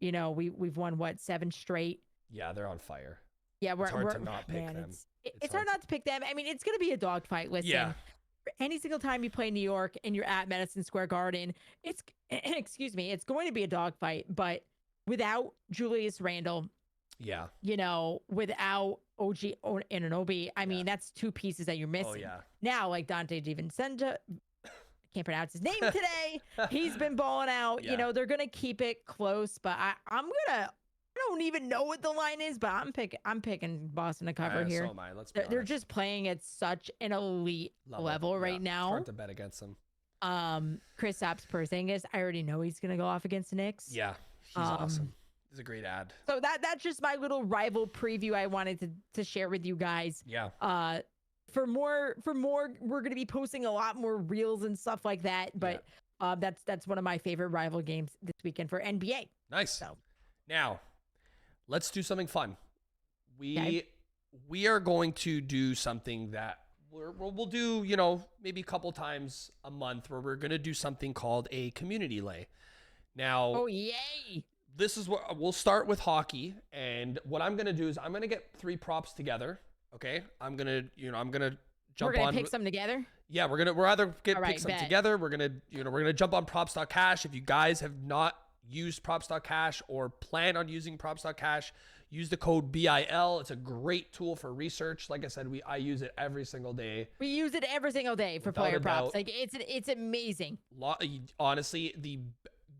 we've won 7 straight. Yeah, they're on fire. Yeah, it's hard to not pick them. It's hard not to pick them. I mean, it's going to be a dogfight. Listen, any single time you play New York and you're at Madison Square Garden, it's going to be a dogfight. But without Julius Randle, without OG Anunoby, I mean, that's 2 pieces that you're missing. Now, like Dante DiVincenzo, I can't pronounce his name today. He's been balling out. They're gonna keep it close, but I don't even know what the line is, but I'm picking Boston to cover here. So am I. Let's be honest. They're just playing at such an elite level right now. It's hard to bet against them. Kristaps Porzingis, I already know he's gonna go off against the Knicks. Yeah, he's awesome. It's a great ad. So that's just my little rival preview I wanted to share with you guys. Yeah. For more, we're gonna be posting a lot more reels and stuff like that. But that's one of my favorite rival games this weekend for NBA. Nice. So now, let's do something fun. We are going to do something that we'll do, maybe a couple times a month, where we're gonna do something called a community lay. Now. Oh yay! This is what we'll start with hockey, and what I'm gonna do is I'm gonna get 3 props together. Okay, I'm gonna jump on. Pick some together. Yeah, we're either pick some together. We're gonna jump on props.cash. If you guys have not used props.cash or plan on using props.cash, use the code BIL. It's a great tool for research. Like I said, I use it every single day. We use it every single day for player props. Like it's amazing. Honestly, the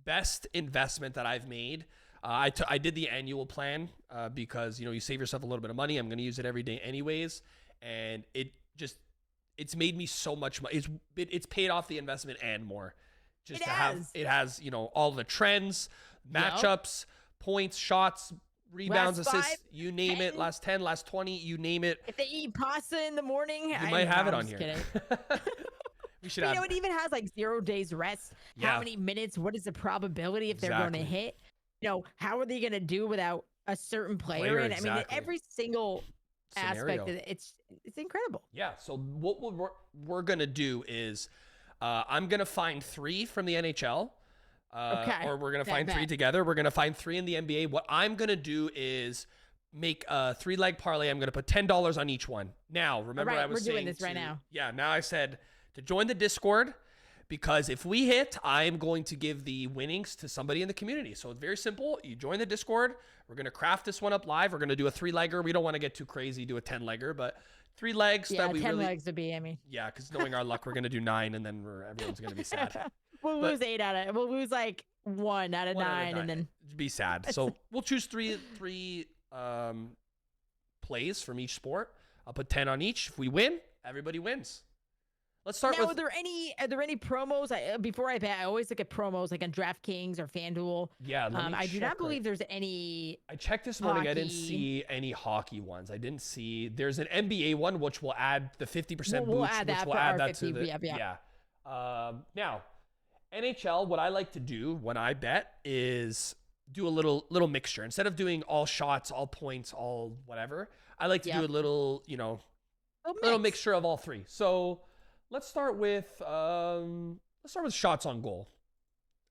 best investment that I've made. I did the annual plan because you save yourself a little bit of money. I'm going to use it every day anyways, and it's made me so much money. It's paid off the investment and more. It has all the trends, matchups, points, shots, rebounds, assists, you name it. Last 10, last 20, you name it. If they eat pasta in the morning, you might have it on here. We should it even has like 0 days rest. How many minutes? What is the probability if they're going to hit? How are they going to do without a certain player? And I mean, every single scenario. aspect. It's incredible. Yeah. So what we're gonna do is, I'm gonna find 3 from the NHL. Or we're gonna find 3 together. We're gonna find 3 in the NBA. What I'm gonna do is make a 3-leg parlay. I'm gonna put $10 on each one. Now, remember, I was saying we're doing this right now. Yeah. Now I said to join the Discord, because if we hit, I'm going to give the winnings to somebody in the community. So it's very simple. You join the Discord. We're gonna craft this one up live. We're gonna do a 3-legger. We don't want to get too crazy, do a 10-legger, but 3 legs. Yeah, that we 10 legs would be, I mean. Yeah, because knowing our luck, we're gonna do 9, and then everyone's gonna be sad. We'll lose 8 out of it. We'll lose like 1 out of 9, and then be sad. So we'll choose three plays from each sport. I'll put 10 on each. If we win, everybody wins. Let's start with. Are there any promos? Before I bet, I always look at promos like on DraftKings or FanDuel. Yeah, I do not believe there's any. I checked this morning. I didn't see any hockey ones. I didn't see. There's an NBA one, which will add the 50% boost. We'll add that to the. Yeah. Now, NHL, what I like to do when I bet is do a little mixture. Instead of doing all shots, all points, all whatever, I like to do a little, little mixture of all 3. So let's start with shots on goal.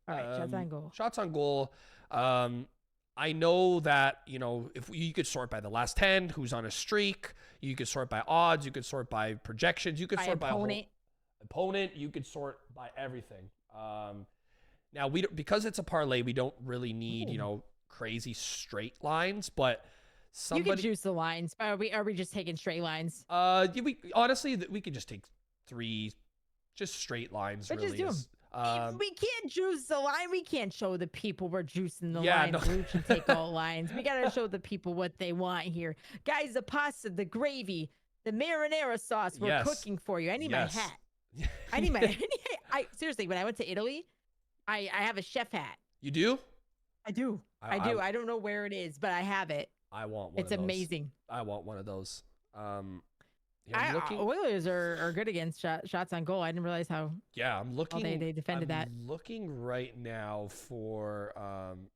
All right, shots on goal. Shots on goal. I know that, if you could sort by the last 10, who's on a streak, you could sort by odds, you could sort by projections, you could sort by opponent, you could sort by everything. Now because it's a parlay, we don't really need, crazy straight lines, but you can juice the lines. Are we just taking straight lines? Honestly, we could just take 3 just straight lines. But really just do them. We can't juice the line. We can't show the people we're juicing the line. Looch and take all lines. We got to show the people what they want here. Guys, the pasta, the gravy, the marinara sauce we're cooking for you. I need my hat. I need my seriously, when I went to Italy, I have a chef hat. You do? I do. I do. I don't know where it is, but I have it. I want one of those. It's amazing. I want one of those. Oilers are good against shots on goal. I didn't realize how. Yeah, I'm looking. They defended that. I'm looking right now for. I'm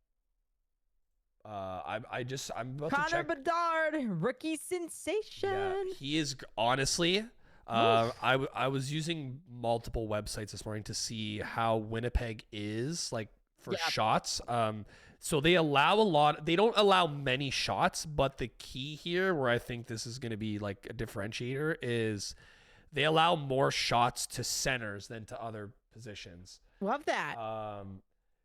about to check. Connor Bedard, rookie sensation. Yeah, he is honestly. I was using multiple websites this morning to see how Winnipeg is like for shots. So they allow a lot. They don't allow many shots, but the key here, where I think this is going to be like a differentiator, is they allow more shots to centers than to other positions. Love that.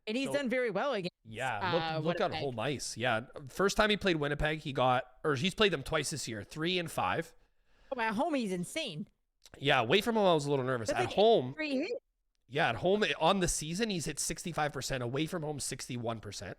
And he's done very well against. Yeah, look on home ice. Yeah, first time he played Winnipeg, he's played them twice this year, 3 and 5. Oh, at home he's insane. Yeah, away from home I was a little nervous. At home, at home on the season he's hit 65%. Away from home, 61%.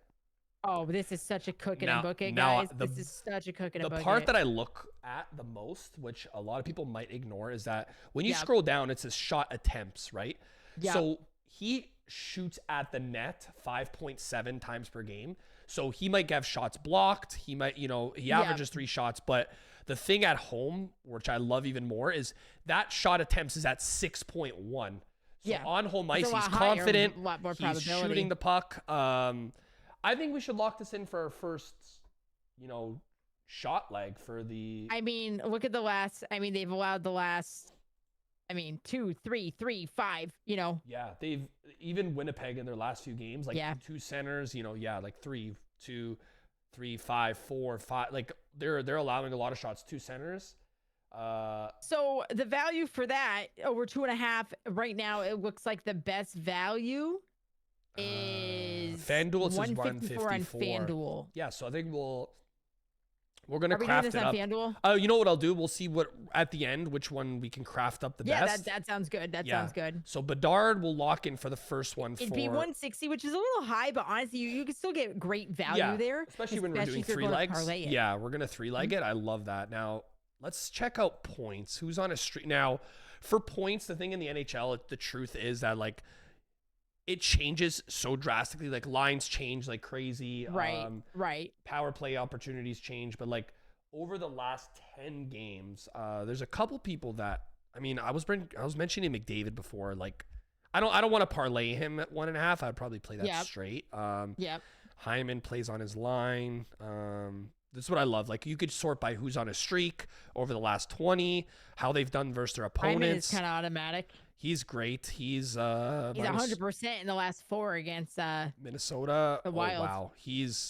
Oh, this is such a cook and a book it, guys. This is such a cook and a book it. The part that I look at the most, which a lot of people might ignore, is that when you scroll down, it says shot attempts, right? Yeah. So he shoots at the net 5.7 times per game. So he might have shots blocked. He might, he averages 3 shots, but the thing at home, which I love even more, is that shot attempts is at 6.1. So on home ice, he's confident. He's shooting the puck. I think we should lock this in for our first, shot leg for the. I mean, look at the last. I mean, they've allowed the last. 2, 3, 3, 5. Yeah, they've even Winnipeg in their last few games, like 2 centers. Like 3, 2, 3, 5, 4, 5. Like they're allowing a lot of shots. 2 centers. So the value for that over 2.5 right now, it looks like the best value is FanDuel. It says 154 on FanDuel. Yeah, so I think we're gonna craft it up. FanDuel? You know what I'll do? We'll see what at the end which one we can craft up the best. Yeah, that sounds good. That sounds good. So Bedard will lock in for the first one. It'd be 160, which is a little high, but honestly, you can still get great value there. Especially when we're doing 3 legs. Yeah, we're gonna 3-leg it. I love that. Now let's check out points. Who's on a streak now? For points, the thing in the NHL, the truth is that it changes so drastically. Like lines change like crazy. Right. Power play opportunities change, but over the last 10 games, there's a couple people that I was mentioning McDavid before. I don't want to parlay him at 1.5. I'd probably play that straight. Hyman plays on his line. This is what I love. Like, you could sort by who's on a streak over the last 20, how they've done versus their opponents. Hyman is kind of automatic. He's great. He's 100% in the last 4 against Minnesota. the Wild. Oh, wow.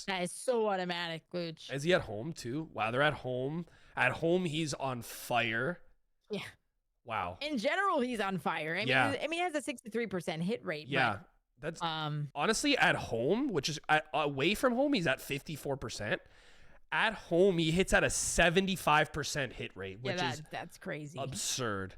That is so automatic, Looch. Is he at home too? Wow, they're at home. At home, he's on fire. Yeah. Wow. In general, he's on fire. I mean, he has a 63% hit rate. Yeah. That's honestly at home, which is away from home, he's at 54%. At home, he hits at a 75% hit rate, which is that's crazy. Absurd.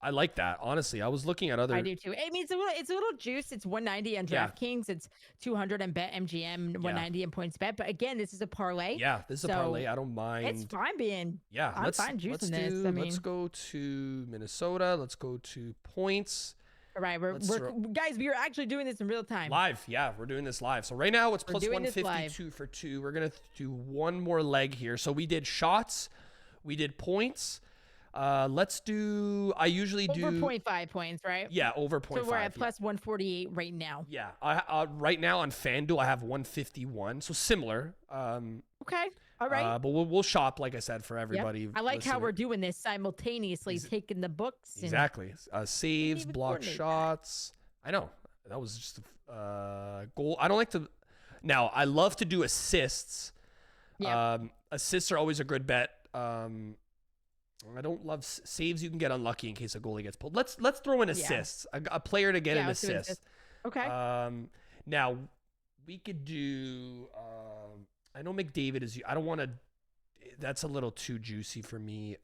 I like that. Honestly, I was looking at other. I do too. I mean, it's a little juice. It's 190 on DraftKings. It's 200 on BetMGM, 190 in PointsBet. But again, this is a parlay. Yeah, this is a parlay. I don't mind. It's fine being. Yeah, I'm fine juicing this. Let's go to Minnesota. Let's go to points. All right, guys, we are actually doing this in real time. Live, yeah, we're doing this live. So right now it's plus 152 for 2. We're gonna do one more leg here. So we did shots, we did points. Let's do. I usually do over 0.5 points, right? Yeah, over 0.5. So we're at plus 148 right now. Yeah, right now on FanDuel I have 151, so similar. Okay. All right. But we'll shop, like I said, for everybody. Yep. I like how we're doing this simultaneously, taking the books. Exactly. Saves, block shots. I know. That was just a goal. I don't like to. Now, I love to do assists. Yeah. Assists are always a good bet. I don't love saves. You can get unlucky in case a goalie gets pulled. Let's throw in assists. A player to get an assist. Okay. Now, we could do. I know McDavid is. I don't want to. That's a little too juicy for me.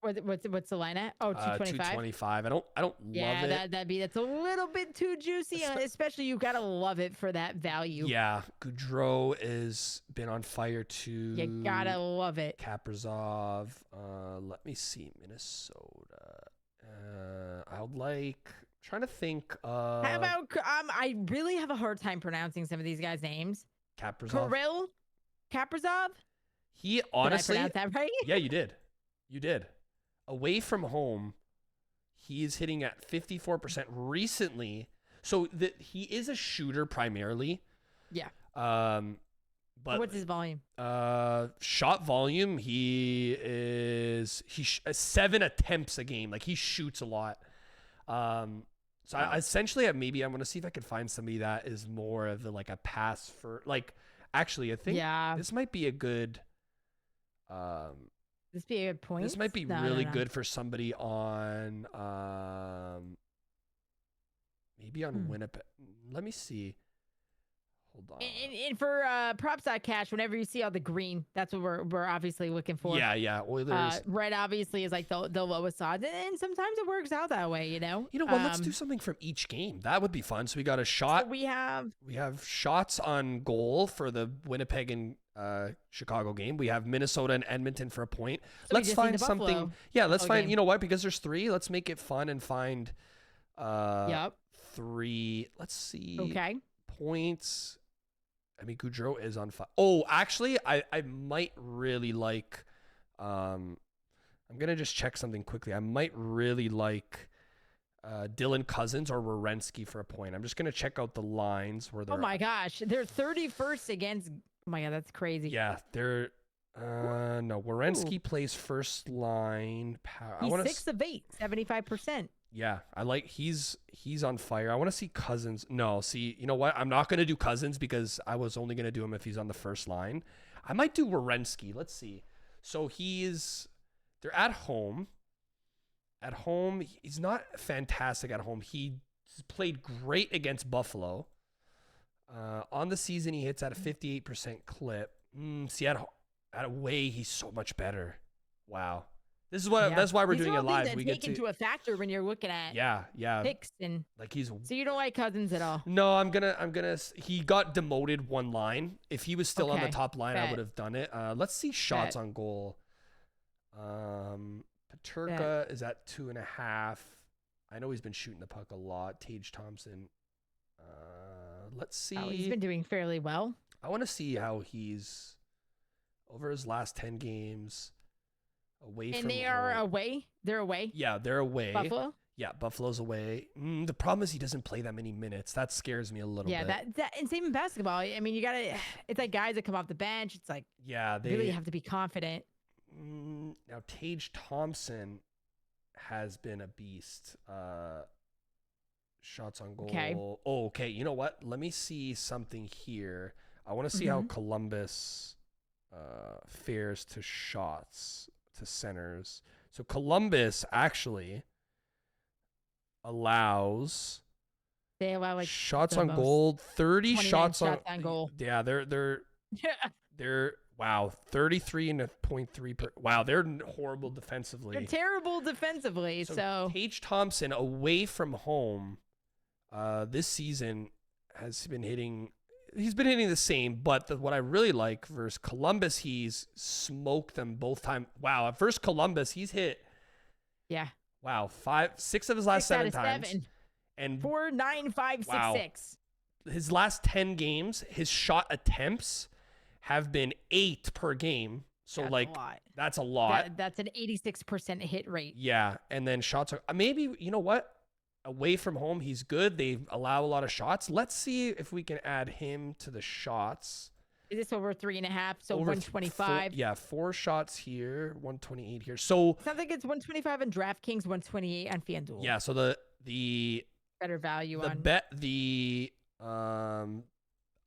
What's the line at? Oh, 225. 225. I don't love it. That's a little bit too juicy. Especially you gotta love it for that value. Yeah, Gaudreau has been on fire too. You gotta love it. Kaprizov. Let me see, Minnesota. Trying to think. How about I really have a hard time pronouncing some of these guys' names. Kaprizov. He honestly. Did I pronounce that right? Yeah, you did. You did. Away from home, he is hitting at 54% recently. So he is a shooter primarily. Yeah. But what's his volume? Shot volume, he 7 attempts a game. Like, he shoots a lot. So I essentially maybe I'm going to see if I can find somebody that is more of a pass for, actually, I think this might be a good this be a good point. This might be really good for somebody on maybe on Winnipeg. Let me see. Hold on. And for props.cash, whenever you see all the green, that's what we're obviously looking for. Yeah. Oilers. Red obviously is the lowest odds, and sometimes it works out that way. You know. Well, let's do something from each game. That would be fun. So we got a shot. So we have shots on goal for the Winnipeg and Chicago game. We have Minnesota and Edmonton for a point. So let's find something. Yeah, let's find. Game. You know what? Because there's 3. Let's make it fun and find. 3. Let's see. Okay. Points. I mean, Gaudreau is on fire. Oh, actually, I might really like. I'm gonna just check something quickly. I might really like Dylan Cousins or Werenski for a point. I'm just gonna check out the lines where they're. Oh my gosh, they're 31st against. Oh my god, that's crazy. Yeah, they're. No, Werenski plays first line. He's 6 of 8, 75%. Yeah, I like he's on fire. I want to see Cousins. No, see, you know what? I'm not going to do Cousins because I was only going to do him if he's on the first line. I might do Werenski. Let's see. So they're at home. At home, he's not fantastic at home. He played great against Buffalo. On the season, he hits at a 58% clip. See, at away, he's so much better. Wow. This is what that's why we're doing it live. We get into a factor when you're looking at picks and so you don't like Cousins at all. No, I'm gonna he got demoted one line. If he was still on the top line, I would have done it. Let's see shots on goal. Peterka is at 2.5. I know he's been shooting the puck a lot. Tage Thompson. Let's see. Oh, he's been doing fairly well. I want to see how he's over his last 10 games. Away and from they are home. away. They're away. Yeah, they're away. Buffalo. Yeah, Buffalo's away. The problem is he doesn't play that many minutes. That scares me a little bit. Yeah, that and same in basketball. I mean, you gotta. It's like guys that come off the bench. It's like they really have to be confident. Now Tage Thompson has been a beast. Shots on goal. Okay. Oh, okay. You know what? Let me see something here. I want to see how Columbus fares to shots to centers. So Columbus actually allows they allow like shots on goal, 30 shots on goal. Yeah, they're wow, 33.3 per. Wow, they're horrible defensively. They're terrible defensively. So Tage Thompson away from home this season has been hitting. He's been hitting the same, but what I really like versus Columbus, he's smoked them both time. Wow, at first Columbus, he's hit. Yeah. Wow, 6 of his last 7 times. 7. And 4, 9, 5, 6, 6. His last 10 games, his shot attempts have been 8 per game. So that's a lot. That's an 86% hit rate. Yeah, and then shots are maybe, you know what? Away from home, he's good. They allow a lot of shots. Let's see if we can add him to the shots. Is this over 3.5? So 125. 4 shots here, 128 here. So sounds like it's 125 on DraftKings, 128 on FanDuel. Yeah. So the better value the on bet the I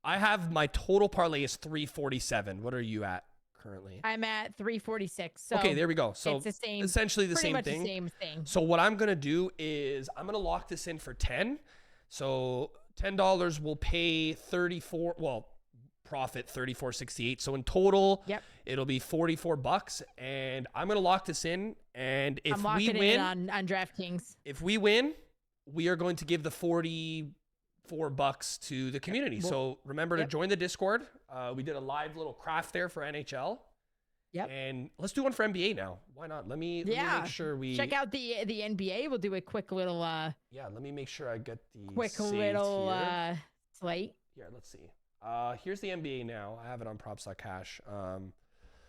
have my total parlay is 347. What are you at currently? I'm at 346. So okay, there we go. So it's the same, essentially the same thing. The same thing. So what I'm gonna do is I'm gonna lock this in for 10. So $10 will pay 34. Well, profit 34.68. So in total, it'll be $44. And I'm gonna lock this in. And if we win on DraftKings, if we win, we are going to give the $44 to the community. So remember to join the Discord. We did a live little craft there for NHL. And let's do one for NBA now. Why not? Let me make sure we check out the NBA. We'll do a quick little let me make sure I get the quick little slate. Here, let's see. Here's the NBA now. I have it on props.cash.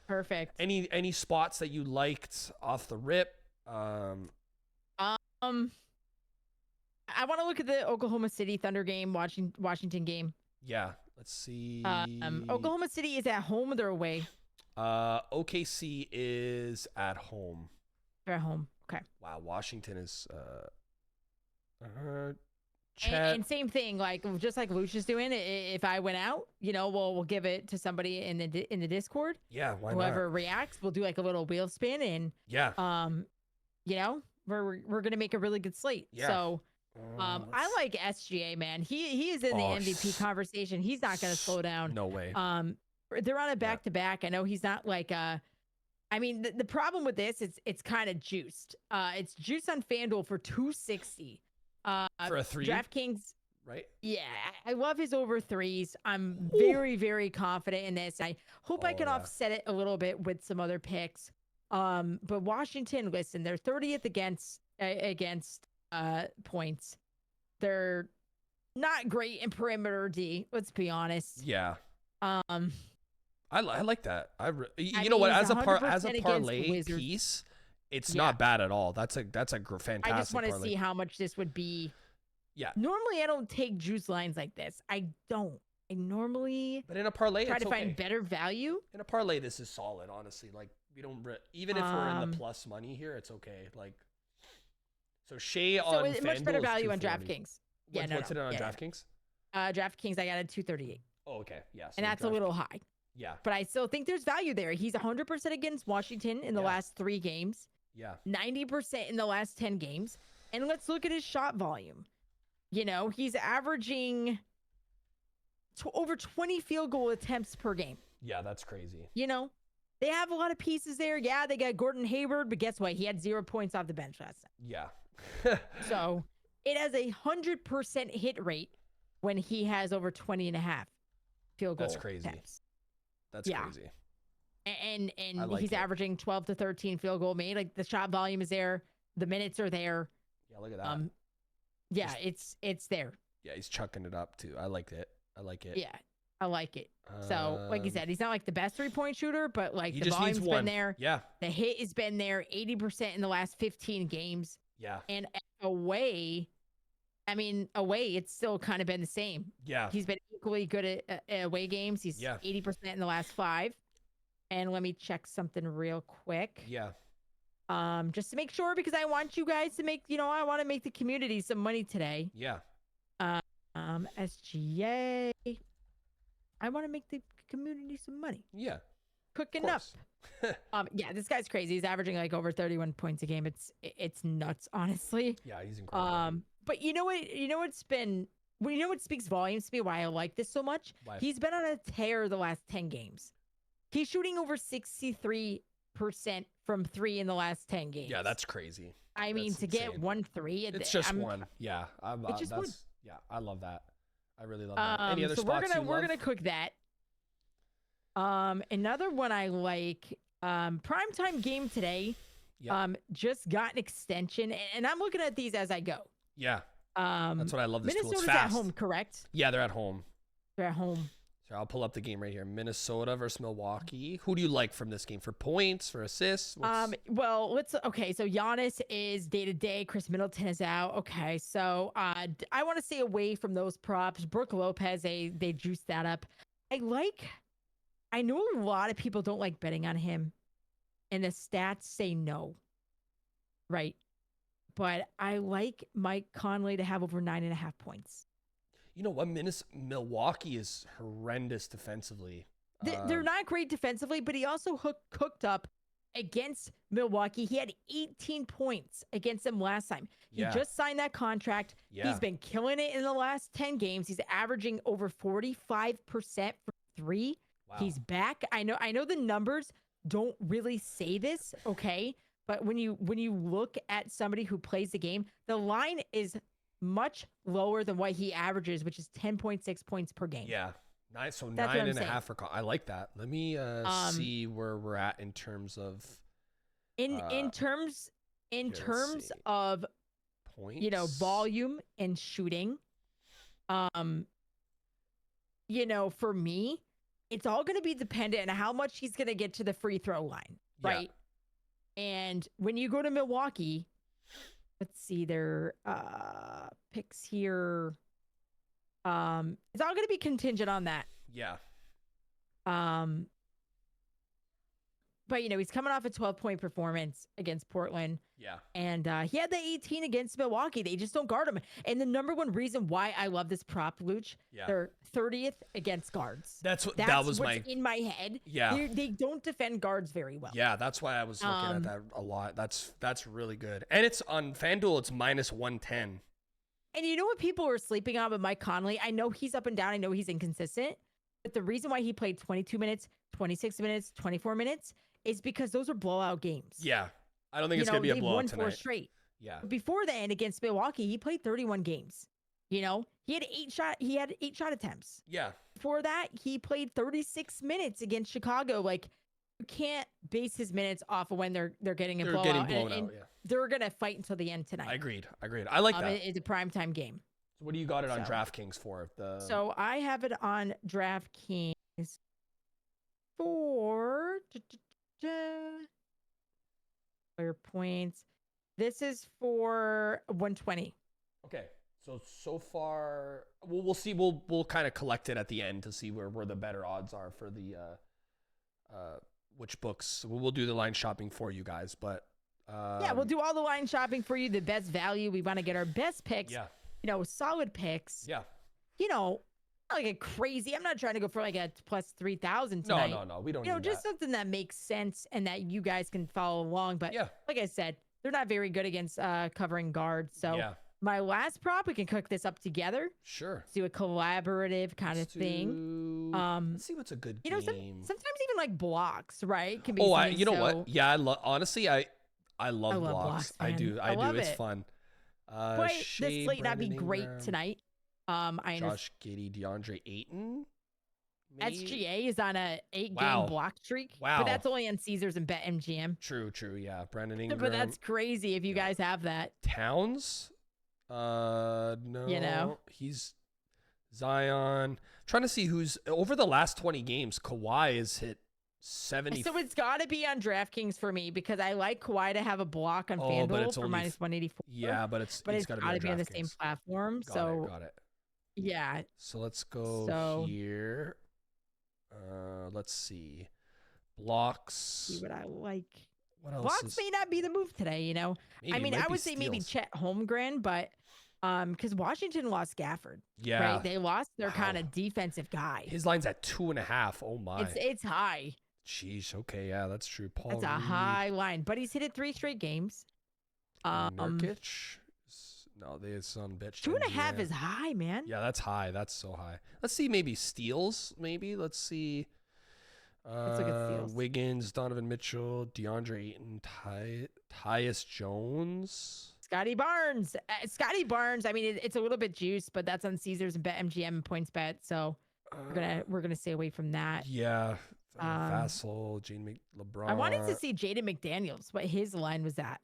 Perfect. Any spots that you liked off the rip? I want to look at the Oklahoma City Thunder game, Washington game. Yeah, let's see. Oklahoma City is at home or they're away? OKC is at home. They're at home. Okay. Wow, Washington is and same thing, like just like Looch is doing. If I went out, we'll give it to somebody in the Discord. Yeah, why Whoever reacts, we'll do like a little wheel spin, and we're gonna make a really good slate. Yeah. So I like SGA, man. He is in the MVP conversation. He's not gonna slow down. No way. They're on a back-to-back. I know he's not like I mean, the problem with this is it's kind of juiced. It's juiced on FanDuel for 260. For a 3? DraftKings, right? Yeah, I love his over 3s. I'm very, very confident in this. I hope I can offset it a little bit with some other picks. But Washington, listen, they're 30th against points. They're not great in perimeter D. Let's be honest. Yeah. I like that. You know what? As a parlay piece, it's not bad at all. That's a fantastic. I just want to parlay. see how much this would be. Yeah. Normally, I don't take juice lines like this. I don't. I normally. But in a parlay, try to find better value. In a parlay, this is solid. Honestly, like we don't even if we're in the plus money here, it's okay. Like so, Shea on FanDuel much better value on DraftKings. What's it on DraftKings? DraftKings, I got a 238. Oh, okay. Yeah. So and that's a little high. Yeah. But I still think there's value there. He's 100% against Washington in the last 3 games. Yeah. 90% in the last 10 games. And let's look at his shot volume. He's averaging over 20 field goal attempts per game. Yeah, that's crazy. They have a lot of pieces there. Yeah, they got Gordon Hayward, but guess what? He had 0 points off the bench last night. Yeah. So it has 100% hit rate when he has over 20.5 field goal. That's crazy. Attempts. That's crazy. And he's averaging 12 to 13 field goal made. Like the shot volume is there, the minutes are there. Yeah, look at that. Yeah, it's there. Yeah, he's chucking it up too. I like it. Yeah, I like it. So, like you said, he's not like the best 3-point shooter, but like the just volume's needs one. been there. Yeah, the hit has been there. 80% in the last 15 games. Yeah. And away, I mean, away, it's still kind of been the same. Yeah. He's been equally good at away games. He's 80% in the last 5. And let me check something real quick. Yeah. Just to make sure, because I want you guys to make, I want to make the community some money today. Yeah. SGA. I want to make the community some money. Yeah. Cooking up. Yeah, this guy's crazy. He's averaging like over 31 points a game. It's nuts, honestly. Yeah, he's incredible. But you know what speaks volumes to me why I like this so much? Why? He's been on a tear the last 10 games. He's shooting over 63% from 3 in the last 10 games. Yeah, that's crazy. I mean, to get 1-3, it's just one. Yeah, it's just one. Yeah, I love that. I really love that. Any other spots we're gonna cook that. Another one I like, primetime game today. Just got an extension, and I'm looking at these as I go. Yeah. That's what I love. This Minnesota's tool. It's fast. At home, correct? Yeah, they're at home. They're at home. So I'll pull up the game right here. Minnesota versus Milwaukee. Who do you like from this game? For points, for assists? Well, so Giannis is day-to-day. Chris Middleton is out. Okay, so I want to stay away from those props. Brook Lopez, they juiced that up. I know a lot of people don't like betting on him, and the stats say no. Right. But I like Mike Conley to have over 9.5 points. You know what? Milwaukee is horrendous defensively. They're not great defensively, but he also cooked up against Milwaukee. He had 18 points against them last time. He just signed that contract. He's been killing it in the last 10 games. He's averaging over 45% for 3. Wow. He's back. I know the numbers don't really say this, okay? But when you look at somebody who plays the game, the line is much lower than what he averages, which is 10.6 points per game. Yeah. Nice. So 9.5 for I like that. Let me see where we're at in terms of in terms of points, volume and shooting. For me, it's all going to be dependent on how much he's going to get to the free throw line, right? Yeah. And when you go to Milwaukee, let's see their picks here. It's all going to be contingent on that. Yeah. But he's coming off a 12-point performance against Portland. Yeah. And he had the 18 against Milwaukee. They just don't guard him. And the number one reason why I love this prop, Looch, they're 30th against guards. That was what's in my head. Yeah. They don't defend guards very well. Yeah, that's why I was looking at that a lot. That's really good. And it's on FanDuel, it's -110. And you know what people are sleeping on with Mike Conley? I know he's up and down. I know he's inconsistent. But the reason why he played 22 minutes, 26 minutes, 24 minutes is because those are blowout games. Yeah. I don't think it's going to be a blowout tonight. He won 4 straight. Yeah. Before then, against Milwaukee, he played 31 games. He had 8 shot attempts. Yeah. Before that, he played 36 minutes against Chicago. Like, you can't base his minutes off of when they're getting a blowout. They're getting blown out, yeah. They're going to fight until the end tonight. I agreed. I like that. It's a primetime game. So what do you got it on DraftKings for? So I have it on DraftKings for player points. This is for 120. Okay. So far, we'll see. We'll kind of collect it at the end to see where the better odds are for the which books. We'll do the line shopping for you guys, but we'll do all the line shopping for you. The best value. We want to get our best picks. Yeah. Solid picks. Yeah. Not like a crazy. I'm not trying to go for like a plus 3,000 tonight. No. We don't. Need just something that makes sense and that you guys can follow along. But like I said, they're not very good against covering guards. So my last prop, we can cook this up together. Sure. Do a collaborative kind of thing. Let's see what's a good game. Sometimes even like blocks, right? Can be. You know what? Yeah, honestly, I love blocks. I do. It's fun. But this slate not be great tonight. Josh Giddey, DeAndre Ayton. Maybe? SGA is on a 8-game block streak. Wow. But that's only on Caesars and BetMGM. True. Yeah. Brandon Ingram. But that's crazy if you guys have that. Towns? No. He's Zion. Trying to see who's over the last 20 games. Kawhi has hit 70. So it's got to be on DraftKings for me because I like Kawhi to have a block on FanDuel for minus 184. Yeah, but it's got to be on the same platform. Got it. Yeah. So let's go here. Let's see. Blocks. See what I like. What else? Blocks may not be the move today, you know. Maybe, I mean, I would say steals. maybe Chet Holmgren, but because Washington lost Gafford. Yeah. Right? They lost their kind of defensive guy. His line's at 2.5. Oh my. It's high. Jeez. Okay. Yeah, that's true. Paul. That's a high line, but he's hit it 3 straight games. Nurkic. No, they son bitch. 2.5 is high, man. Yeah, that's high. That's so high. Let's see. Maybe steals. Maybe let's see. Let's look at steals. Wiggins, Donovan Mitchell, DeAndre Ayton, Tyus Jones, Scotty Barnes. Scotty Barnes. I mean, it's a little bit juiced, but that's on Caesars and BetMGM and PointsBet. So we're gonna stay away from that. Yeah. Vassell, LeBron. I wanted to see Jaden McDaniels. What his line was at.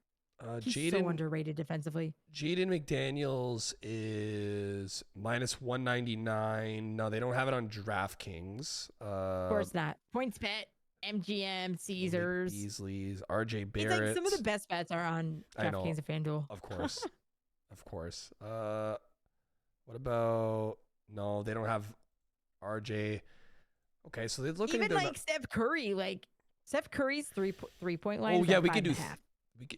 He's so underrated defensively. Jaden McDaniels is minus 199. No, they don't have it on DraftKings. Of course not. PointsBet, MGM, Caesars. Beasley's, RJ Barrett. It's like some of the best bets are on DraftKings and FanDuel. Of course. Of course. What about... No, they don't have RJ. Okay, so they're looking... Even like Steph Curry. Like, Steph Curry's three-point line. Oh, yeah, we could do...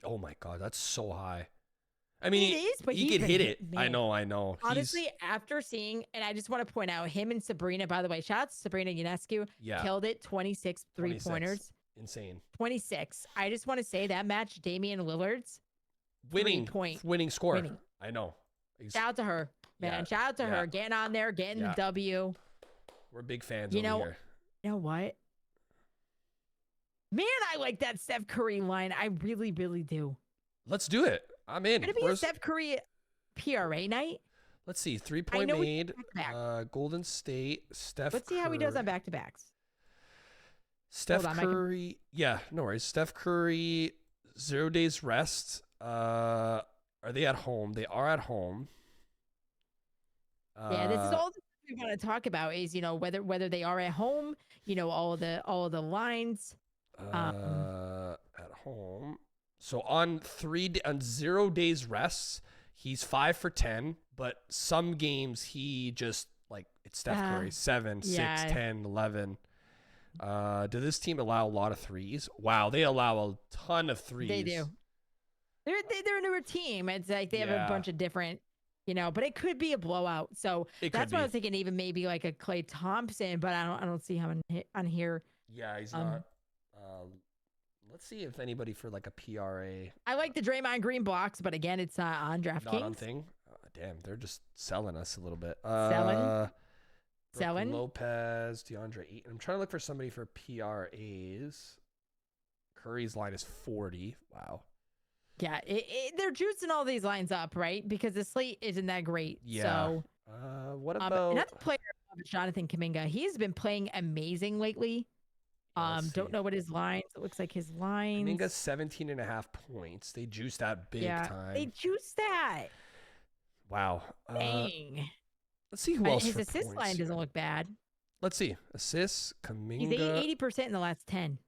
Oh my God, that's so high. I mean, it is, but he could hit it. Man. I know. Honestly, after seeing, and I just want to point out him and Sabrina, by the way, shout out to Sabrina Ionescu. Yeah. Killed it, 26 3-pointers. Insane. 26. I just want to say that match, Damian Lillard's winning score. Winning. I know. Shout out to her, man. Yeah. Shout out to her. Getting on there, getting the W. We're big fans over here. You know what? Man, I like that Steph Curry line. I really, really do. Let's do it. I'm in. Could it be a Steph Curry PRA night? Let's see. 3-point made. Golden State. Steph Let's see how he does on back-to-backs. Steph Curry. Yeah, no worries. Steph Curry, 0 days rest. Are they at home? They are at home. Yeah, this is all we want to talk about is, you know, whether they are at home, you know, all of the lines. At home. So on 0 days rests, he's 5 for 10, but some games he just like it's Steph Curry 7, 6, 10, 11. Do this team allow a lot of threes? Wow, they allow a ton of threes. They do. They're a newer team. It's like they have a bunch of different, you know, but it could be a blowout. So that's why I was thinking even maybe like a Klay Thompson, but I don't see him on here. Yeah, he's not. Let's see if anybody for like a PRA. I like the Draymond Green blocks, but again, it's not on DraftKings. Not on thing. Damn, they're just selling us a little bit. Selling. Lopez, DeAndre Ayton. I'm trying to look for somebody for PRAs. Curry's line is 40. Wow. Yeah, they're juicing all these lines up, right? Because the slate isn't that great. Yeah. So, what about another player, Jonathan Kuminga? He's been playing amazing lately. Don't know what his lines. It looks like his lines. Kuminga's 17.5 points. They juiced that big time. They juiced that. Wow. Dang. Let's see who else. His assist line doesn't look bad. Let's see. Assists, Kuminga. He's 80% in the last 10.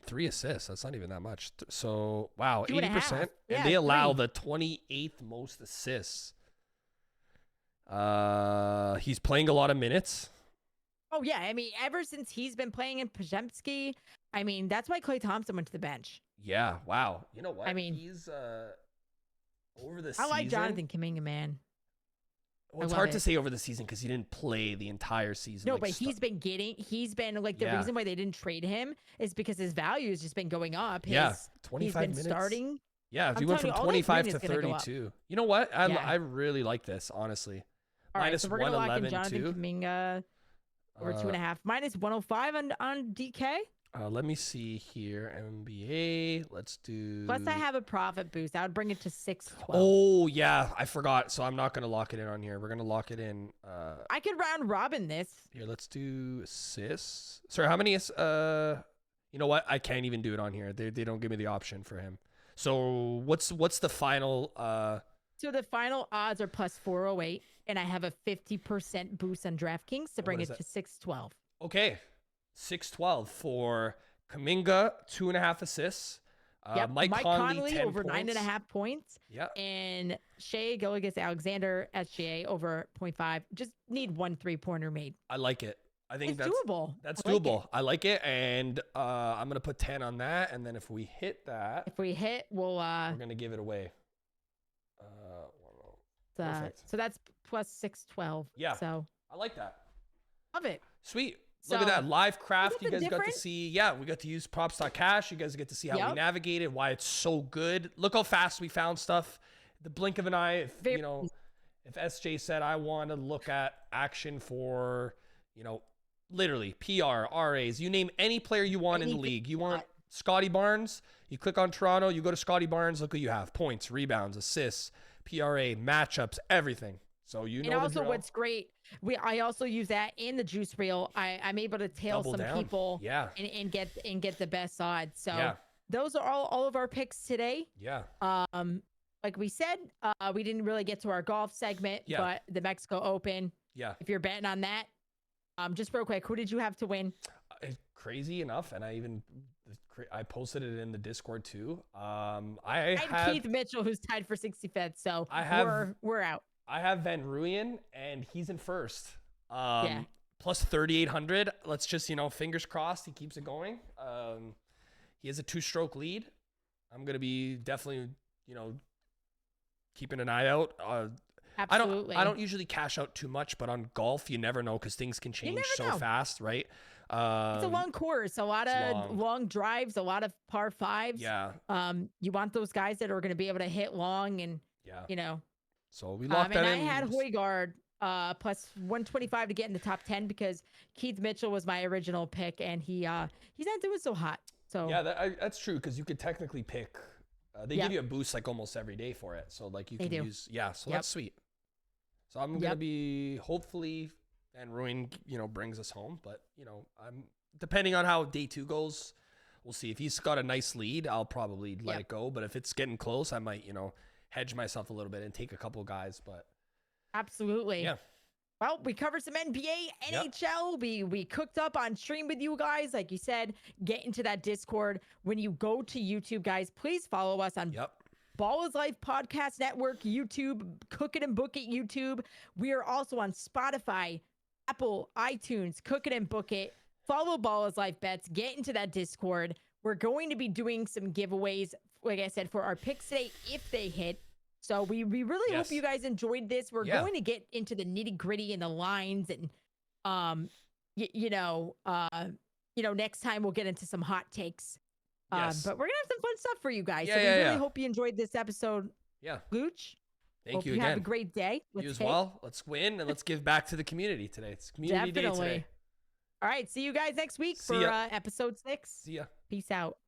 3 assists. That's not even that much. So, wow, 80%. Yeah, and they allow the 28th most assists. He's playing a lot of minutes. Oh, yeah. I mean, ever since he's been playing in Pajemski, I mean, that's why Klay Thompson went to the bench. Yeah. Wow. You know what? I mean, he's over the season. I like Jonathan Kuminga, man. Well, it's hard to say over the season because he didn't play the entire season. No, but he's been like the reason why they didn't trade him is because his value has just been going up. 25 he's been minutes. Starting. Yeah, if he went from 25 to 32. You know what? I really like this, honestly. All right, so we're going to lock in Jonathan Kuminga over 2.5. Minus 105 on DK. Let me see here. NBA. Let's do. Plus, I have a profit boost. I would bring it to 612. Oh, yeah. I forgot. So I'm not going to lock it in on here. We're going to lock it in. I could round robin this. Here, let's do assists. Sorry, how many? You know what? I can't even do it on here. They don't give me the option for him. So what's the final? So the final odds are plus 408, and I have a 50% boost on DraftKings to bring it to 612. Okay. 6-12 for Kuminga, 2.5 assists. Mike Conley 10 over points. 9.5 points. Yeah. And Shea Gilgeous-Alexander, SGA, over 0.5. Just need 1 3-pointer made. I like it. I think that's doable. That's doable. I like it. And I'm going to put 10 on that. And then if we hit that. We'll. We're going to give it away. So that's plus 612. Yeah. So I like that. Love it. Sweet. Look at that live craft. You guys got to see. Yeah, we got to use props.cash. You guys get to see how we navigated, why it's so good. Look how fast we found stuff. The blink of an eye. If if SJ said I want to look at action for, literally PR, RAs, you name any player you want in the league. You want Scotty Barnes, you click on Toronto, you go to Scotty Barnes, look what you have. Points, rebounds, assists, PRA, matchups, everything. So and also what's great, I also use that in the juice reel. I'm able to tail some people and get the best odds. So those are all of our picks today. Yeah. Like we said, we didn't really get to our golf segment, but the Mexico Open. Yeah. If you're betting on that, just real quick, who did you have to win? Crazy enough, and I posted it in the Discord too. I had Keith Mitchell, who's tied for 65th. So we're out. I have Van Rooyen, and he's in first. Plus 3,800. Let's just, fingers crossed he keeps it going. He has a 2-stroke lead. I'm going to be definitely, keeping an eye out. Absolutely. I don't usually cash out too much, but on golf, you never know because things can change so fast, right? It's a long course, a lot of long drives, a lot of par 5s. Yeah. You want those guys that are going to be able to hit long and, So we locked that in. And I had Højgaard plus 125 to get in the top 10 because Keith Mitchell was my original pick, and he's not doing so hot. So yeah, that's true because you could technically pick. They give you a boost like almost every day for it, so like you can use. Yeah, so that's sweet. So I'm gonna be hopefully, and Ruin brings us home, but I'm depending on how day 2 goes. We'll see. If he's got a nice lead, I'll probably let it go. But if it's getting close, I might hedge myself a little bit and take a couple guys, but absolutely. Yeah. Well, we covered some NBA, NHL. We cooked up on stream with you guys. Like you said, get into that Discord. When you go to YouTube, guys, please follow us on Ballislife Podcast Network, YouTube, Cook It and Book It YouTube. We are also on Spotify, Apple, iTunes, Cook It and Book It. Follow Ballislife Bets. Get into that Discord. We're going to be doing some giveaways, like I said, for our picks today if they hit. So we really hope you guys enjoyed this. We're going to get into the nitty gritty and the lines, and next time we'll get into some hot takes. But we're gonna have some fun stuff for you guys. So we really hope you enjoyed this episode. Yeah, Looch. Thank you again. Have a great day. You as well. Let's win and let's give back to the community today. It's community day today. All right. See you guys next week for episode 6. See ya. Peace out.